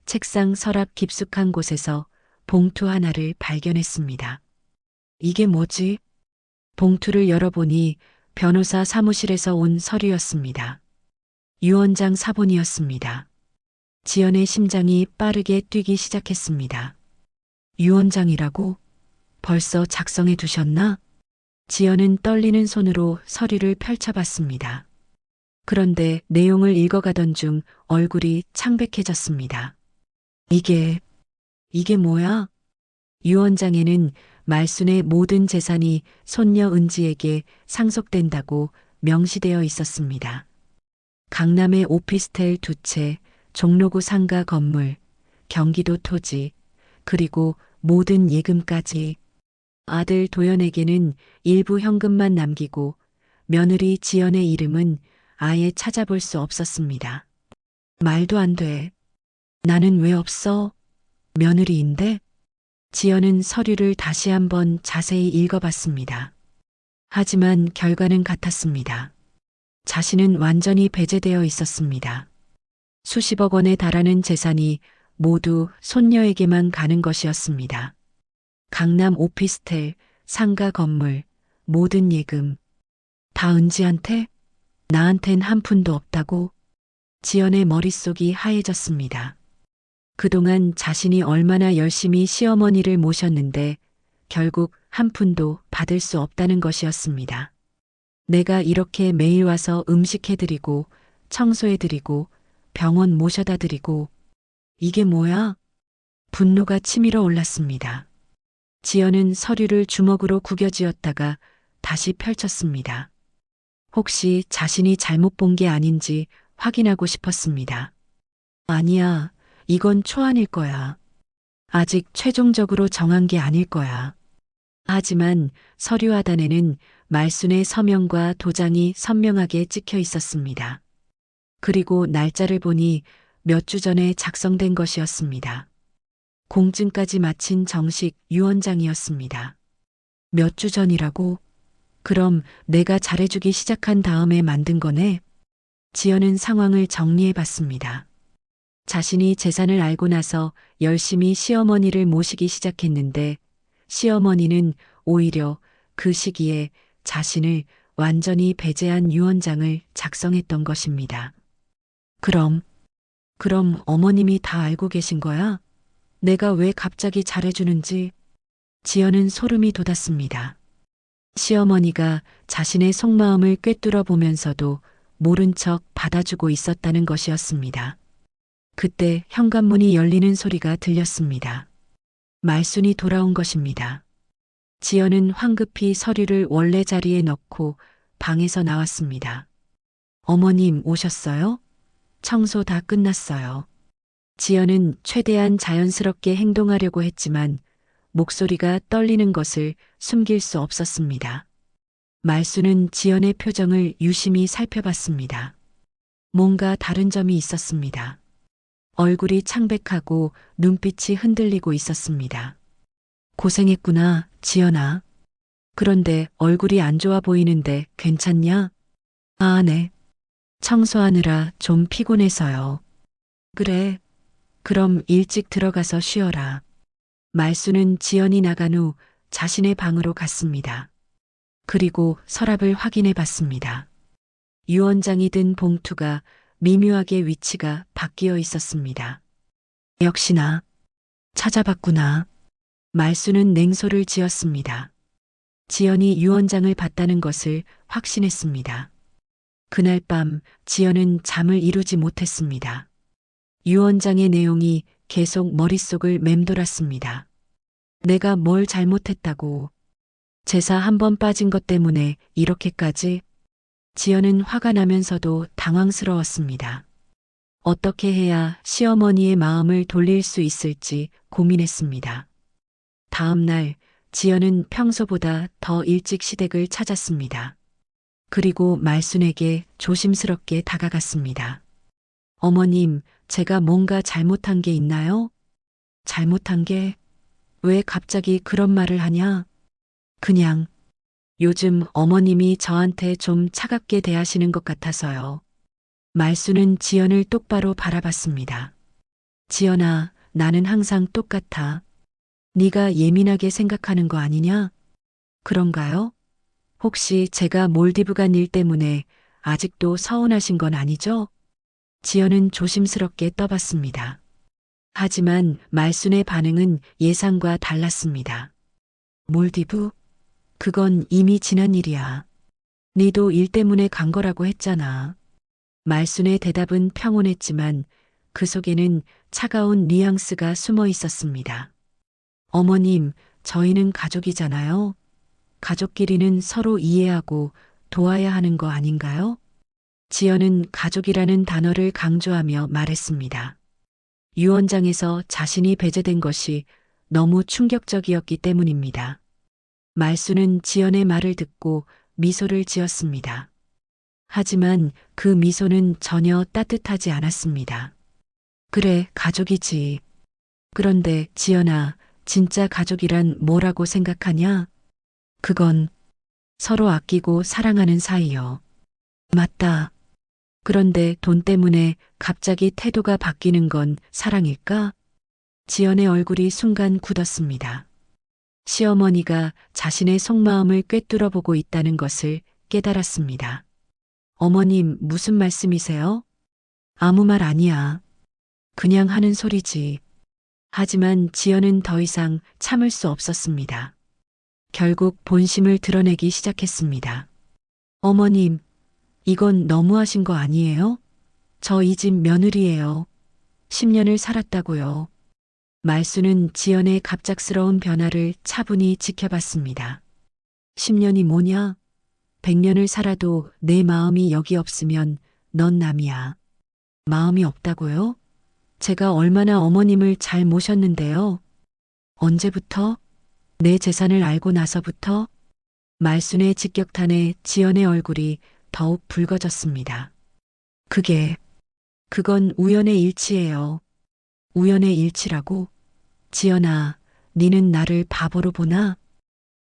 책상 서랍 깊숙한 곳에서 봉투 하나를 발견했습니다. 이게 뭐지? 봉투를 열어보니 변호사 사무실에서 온 서류였습니다. 유언장 사본이었습니다. 지연의 심장이 빠르게 뛰기 시작했습니다. 유언장이라고? 벌써 작성해 두셨나? 지연은 떨리는 손으로 서류를 펼쳐봤습니다. 그런데 내용을 읽어가던 중 얼굴이 창백해졌습니다. 이게 뭐야? 유언장에는 말순의 모든 재산이 손녀 은지에게 상속된다고 명시되어 있었습니다. 강남의 오피스텔 2채, 종로구 상가 건물, 경기도 토지, 그리고 모든 예금까지. 아들 도연에게는 일부 현금만 남기고 며느리 지연의 이름은 아예 찾아볼 수 없었습니다. 말도 안 돼. 나는 왜 없어? 며느리인데? 지연은 서류를 다시 한번 자세히 읽어봤습니다. 하지만 결과는 같았습니다. 자신은 완전히 배제되어 있었습니다. 수십억 원에 달하는 재산이 모두 손녀에게만 가는 것이었습니다. 강남 오피스텔, 상가 건물, 모든 예금. 다 은지한테? 나한텐 한 푼도 없다고? 지연의 머릿속이 하얘졌습니다. 그동안 자신이 얼마나 열심히 시어머니를 모셨는데 결국 한 푼도 받을 수 없다는 것이었습니다. 내가 이렇게 매일 와서 음식해드리고 청소해드리고 병원 모셔다드리고 이게 뭐야? 분노가 치밀어 올랐습니다. 지연은 서류를 주먹으로 구겨쥐었다가 다시 펼쳤습니다. 혹시 자신이 잘못 본 게 아닌지 확인하고 싶었습니다. 아니야, 이건 초안일 거야. 아직 최종적으로 정한 게 아닐 거야. 하지만 서류 하단에는 말순의 서명과 도장이 선명하게 찍혀 있었습니다. 그리고 날짜를 보니 몇 주 전에 작성된 것이었습니다. 공증까지 마친 정식 유언장이었습니다. 몇 주 전이라고? 그럼 내가 잘해주기 시작한 다음에 만든 거네? 지연은 상황을 정리해 봤습니다. 자신이 재산을 알고 나서 열심히 시어머니를 모시기 시작했는데 시어머니는 오히려 그 시기에 자신을 완전히 배제한 유언장을 작성했던 것입니다. 그럼 어머님이 다 알고 계신 거야? 내가 왜 갑자기 잘해주는지. 지연은 소름이 돋았습니다. 시어머니가 자신의 속마음을 꿰뚫어 보면서도 모른 척 받아주고 있었다는 것이었습니다. 그때 현관문이 열리는 소리가 들렸습니다. 말순이 돌아온 것입니다. 지연은 황급히 서류를 원래 자리에 넣고 방에서 나왔습니다. 어머님 오셨어요? 청소 다 끝났어요. 지연은 최대한 자연스럽게 행동하려고 했지만 목소리가 떨리는 것을 숨길 수 없었습니다. 말순은 지연의 표정을 유심히 살펴봤습니다. 뭔가 다른 점이 있었습니다. 얼굴이 창백하고 눈빛이 흔들리고 있었습니다. 고생했구나, 지연아. 그런데 얼굴이 안 좋아 보이는데 괜찮냐? 아, 네. 청소하느라 좀 피곤해서요. 그래. 그럼 일찍 들어가서 쉬어라. 말순은 지연이 나간 후 자신의 방으로 갔습니다. 그리고 서랍을 확인해 봤습니다. 유언장이 든 봉투가 미묘하게 위치가 바뀌어 있었습니다. 역시나 찾아봤구나. 말순은 냉소를 지었습니다. 지연이 유언장을 봤다는 것을 확신했습니다. 그날 밤 지연은 잠을 이루지 못했습니다. 유언장의 내용이 계속 머릿속을 맴돌았습니다. 내가 뭘 잘못했다고. 제사 한 번 빠진 것 때문에 이렇게까지? 지연은 화가 나면서도 당황스러웠습니다. 어떻게 해야 시어머니의 마음을 돌릴 수 있을지 고민했습니다. 다음 날 지연은 평소보다 더 일찍 시댁을 찾았습니다. 그리고 말순에게 조심스럽게 다가갔습니다. 어머님, 제가 뭔가 잘못한 게 있나요? 잘못한 게? 왜 갑자기 그런 말을 하냐? 그냥 요즘 어머님이 저한테 좀 차갑게 대하시는 것 같아서요. 말순은 지연을 똑바로 바라봤습니다. 지연아, 나는 항상 똑같아. 네가 예민하게 생각하는 거 아니냐? 그런가요? 혹시 제가 몰디브 간 일 때문에 아직도 서운하신 건 아니죠? 지연은 조심스럽게 떠봤습니다. 하지만 말순의 반응은 예상과 달랐습니다. 몰디브? 그건 이미 지난 일이야. 니도 일 때문에 간 거라고 했잖아. 말순의 대답은 평온했지만 그 속에는 차가운 뉘앙스가 숨어 있었습니다. 어머님, 저희는 가족이잖아요. 가족끼리는 서로 이해하고 도와야 하는 거 아닌가요? 지연은 가족이라는 단어를 강조하며 말했습니다. 유언장에서 자신이 배제된 것이 너무 충격적이었기 때문입니다. 말수는 지연의 말을 듣고 미소를 지었습니다. 하지만 그 미소는 전혀 따뜻하지 않았습니다. 그래, 가족이지. 그런데 지연아, 진짜 가족이란 뭐라고 생각하냐? 그건 서로 아끼고 사랑하는 사이요. 맞다. 그런데 돈 때문에 갑자기 태도가 바뀌는 건 사랑일까? 지연의 얼굴이 순간 굳었습니다. 시어머니가 자신의 속마음을 꿰뚫어 보고 있다는 것을 깨달았습니다. 어머님, 무슨 말씀이세요? 아무 말 아니야. 그냥 하는 소리지. 하지만 지연은 더 이상 참을 수 없었습니다. 결국 본심을 드러내기 시작했습니다. 어머님, 이건 너무하신 거 아니에요? 저 이 집 며느리예요. 10년을 살았다고요. 말수는 지연의 갑작스러운 변화를 차분히 지켜봤습니다. 10년이 뭐냐? 100년을 살아도 내 마음이 여기 없으면 넌 남이야. 마음이 없다고요? 제가 얼마나 어머님을 잘 모셨는데요. 언제부터? 내 재산을 알고 나서부터? 말순의 직격탄에 지연의 얼굴이 더욱 붉어졌습니다. 그건 우연의 일치예요. 우연의 일치라고? 지연아, 니는 나를 바보로 보나?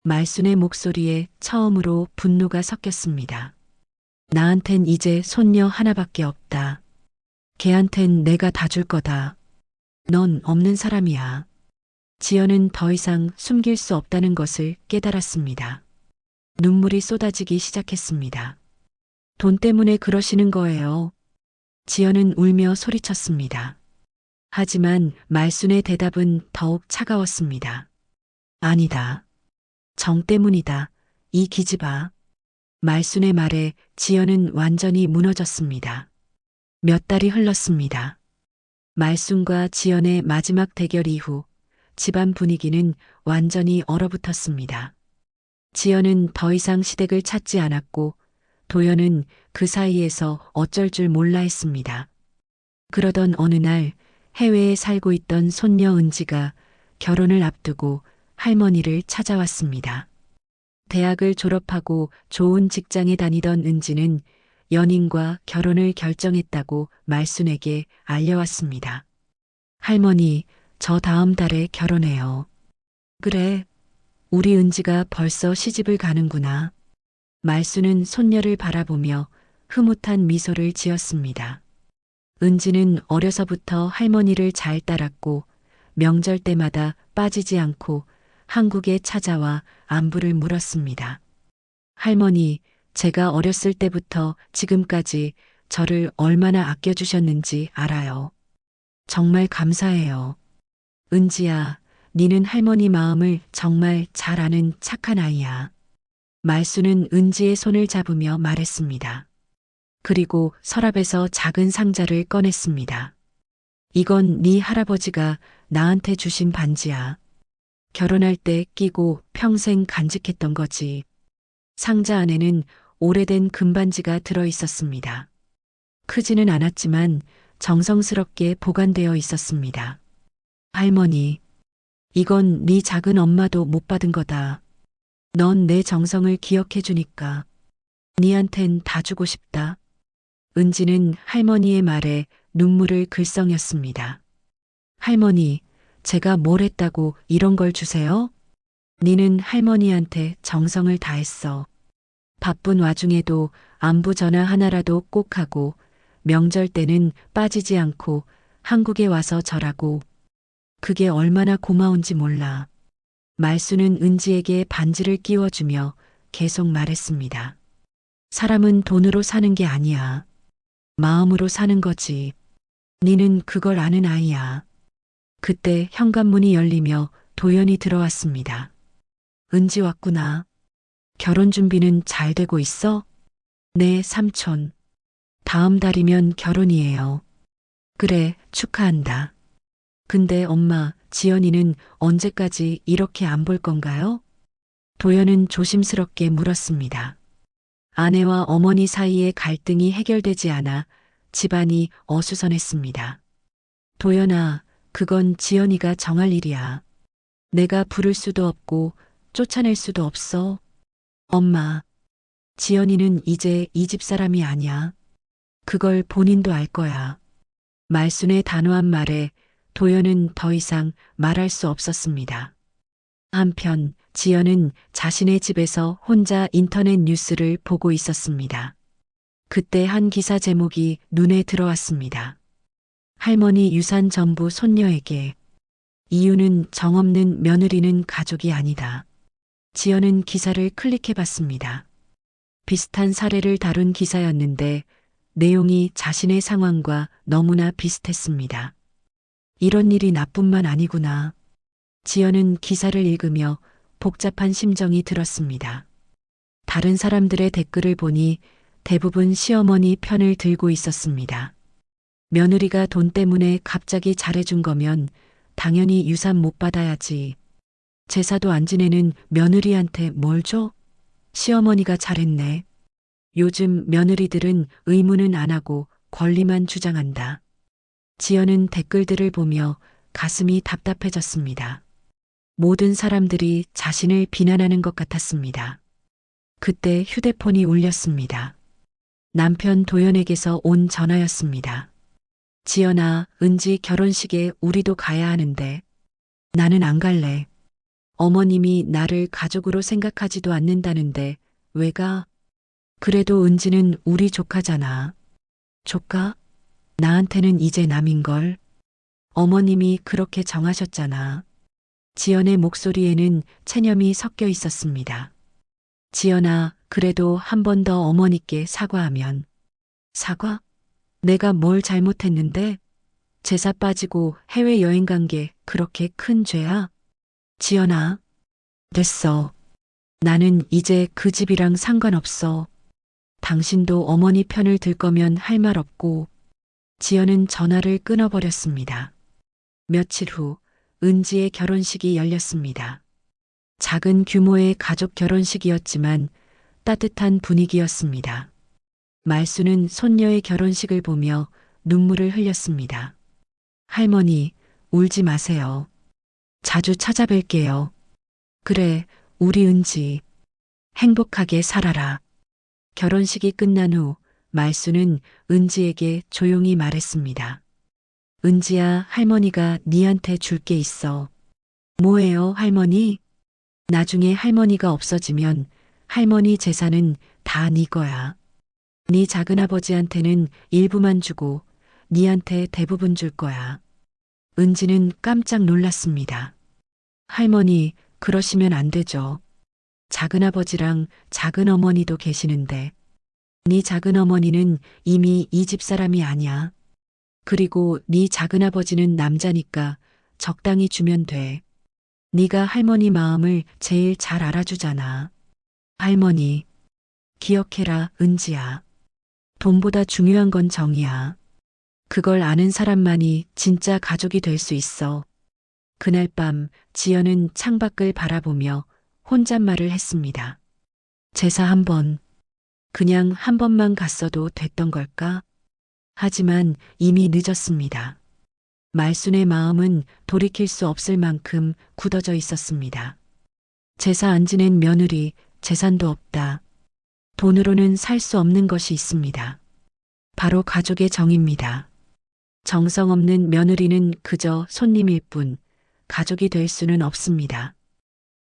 말순의 목소리에 처음으로 분노가 섞였습니다. 나한텐 이제 손녀 하나밖에 없다. 걔한텐 내가 다 줄 거다. 넌 없는 사람이야. 지연은 더 이상 숨길 수 없다는 것을 깨달았습니다. 눈물이 쏟아지기 시작했습니다. 돈 때문에 그러시는 거예요. 지연은 울며 소리쳤습니다. 하지만 말순의 대답은 더욱 차가웠습니다. 아니다. 정 때문이다. 이 기집아. 말순의 말에 지연은 완전히 무너졌습니다. 몇 달이 흘렀습니다. 말순과 지연의 마지막 대결 이후 집안 분위기는 완전히 얼어붙었습니다. 지연은 더 이상 시댁을 찾지 않았고 도연은 그 사이에서 어쩔 줄 몰라 했습니다. 그러던 어느 날 해외에 살고 있던 손녀 은지가 결혼을 앞두고 할머니를 찾아왔습니다. 대학을 졸업하고 좋은 직장에 다니던 은지는 연인과 결혼을 결정했다고 말순에게 알려왔습니다. 할머니, 저 다음 달에 결혼해요. 그래, 우리 은지가 벌써 시집을 가는구나. 말순은 손녀를 바라보며 흐뭇한 미소를 지었습니다. 은지는 어려서부터 할머니를 잘 따랐고 명절 때마다 빠지지 않고 한국에 찾아와 안부를 물었습니다. 할머니, 제가 어렸을 때부터 지금까지 저를 얼마나 아껴주셨는지 알아요. 정말 감사해요. 은지야, 니는 할머니 마음을 정말 잘 아는 착한 아이야. 말수는 은지의 손을 잡으며 말했습니다. 그리고 서랍에서 작은 상자를 꺼냈습니다. 이건 네 할아버지가 나한테 주신 반지야. 결혼할 때 끼고 평생 간직했던 거지. 상자 안에는 오래된 금반지가 들어 있었습니다. 크지는 않았지만 정성스럽게 보관되어 있었습니다. 할머니, 이건 네 작은 엄마도 못 받은 거다. 넌 내 정성을 기억해 주니까 니한텐 다 주고 싶다. 은지는 할머니의 말에 눈물을 글썽였습니다. 할머니, 제가 뭘 했다고 이런 걸 주세요? 니는 할머니한테 정성을 다했어. 바쁜 와중에도 안부 전화 하나라도 꼭 하고 명절 때는 빠지지 않고 한국에 와서 절하고 그게 얼마나 고마운지 몰라. 말수는 은지에게 반지를 끼워주며 계속 말했습니다. 사람은 돈으로 사는 게 아니야. 마음으로 사는 거지. 니는 그걸 아는 아이야. 그때 현관문이 열리며 도연이 들어왔습니다. 은지 왔구나. 결혼 준비는 잘 되고 있어? 네, 삼촌. 다음 달이면 결혼이에요. 그래, 축하한다. 근데 엄마, 지연이는 언제까지 이렇게 안 볼 건가요? 도연은 조심스럽게 물었습니다. 아내와 어머니 사이의 갈등이 해결되지 않아 집안이 어수선했습니다. 도연아, 그건 지연이가 정할 일이야. 내가 부를 수도 없고 쫓아낼 수도 없어. 엄마, 지연이는 이제 이 집 사람이 아니야. 그걸 본인도 알 거야. 말순의 단호한 말에 도연은 더 이상 말할 수 없었습니다. 한편 지연은 자신의 집에서 혼자 인터넷 뉴스를 보고 있었습니다. 그때 한 기사 제목이 눈에 들어왔습니다. 할머니 유산 전부 손녀에게. 이유는 정없는 며느리는 가족이 아니다. 지연은 기사를 클릭해 봤습니다. 비슷한 사례를 다룬 기사였는데 내용이 자신의 상황과 너무나 비슷했습니다. 이런 일이 나뿐만 아니구나. 지연은 기사를 읽으며 복잡한 심정이 들었습니다. 다른 사람들의 댓글을 보니 대부분 시어머니 편을 들고 있었습니다. 며느리가 돈 때문에 갑자기 잘해준 거면 당연히 유산 못 받아야지. 제사도 안 지내는 며느리한테 뭘 줘? 시어머니가 잘했네. 요즘 며느리들은 의무는 안 하고 권리만 주장한다. 지연은 댓글들을 보며 가슴이 답답해졌습니다. 모든 사람들이 자신을 비난하는 것 같았습니다. 그때 휴대폰이 울렸습니다. 남편 도연에게서 온 전화였습니다. 지연아, 은지 결혼식에 우리도 가야 하는데. 나는 안 갈래. 어머님이 나를 가족으로 생각하지도 않는다는데 왜 가? 그래도 은지는 우리 조카잖아. 조카? 나한테는 이제 남인걸. 어머님이 그렇게 정하셨잖아. 지연의 목소리에는 체념이 섞여 있었습니다. 지연아, 그래도 한 번 더 어머니께 사과하면. 사과? 내가 뭘 잘못했는데? 제사 빠지고 해외여행 간 게 그렇게 큰 죄야? 지연아, 됐어. 나는 이제 그 집이랑 상관없어. 당신도 어머니 편을 들 거면 할 말 없고. 지연은 전화를 끊어버렸습니다. 며칠 후 은지의 결혼식이 열렸습니다. 작은 규모의 가족 결혼식이었지만 따뜻한 분위기였습니다. 말수는 손녀의 결혼식을 보며 눈물을 흘렸습니다. 할머니, 울지 마세요. 자주 찾아뵐게요. 그래, 우리 은지. 행복하게 살아라. 결혼식이 끝난 후 말수는 은지에게 조용히 말했습니다. 은지야, 할머니가 니한테 줄 게 있어. 뭐예요, 할머니? 나중에 할머니가 없어지면 할머니 재산은 다 네 거야. 네 작은아버지한테는 일부만 주고 니한테 대부분 줄 거야. 은지는 깜짝 놀랐습니다. 할머니, 그러시면 안 되죠. 작은아버지랑 작은어머니도 계시는데. 네 작은어머니는 이미 이 집 사람이 아니야. 그리고 네 작은아버지는 남자니까 적당히 주면 돼. 네가 할머니 마음을 제일 잘 알아주잖아. 할머니, 기억해라, 은지야. 돈보다 중요한 건 정이야. 그걸 아는 사람만이 진짜 가족이 될 수 있어. 그날 밤 지연은 창밖을 바라보며 혼잣말을 했습니다. 제사 한 번, 그냥 한 번만 갔어도 됐던 걸까? 하지만 이미 늦었습니다. 말순의 마음은 돌이킬 수 없을 만큼 굳어져 있었습니다. 제사 안 지낸 며느리, 재산도 없다. 돈으로는 살 수 없는 것이 있습니다. 바로 가족의 정입니다. 정성 없는 며느리는 그저 손님일 뿐 가족이 될 수는 없습니다.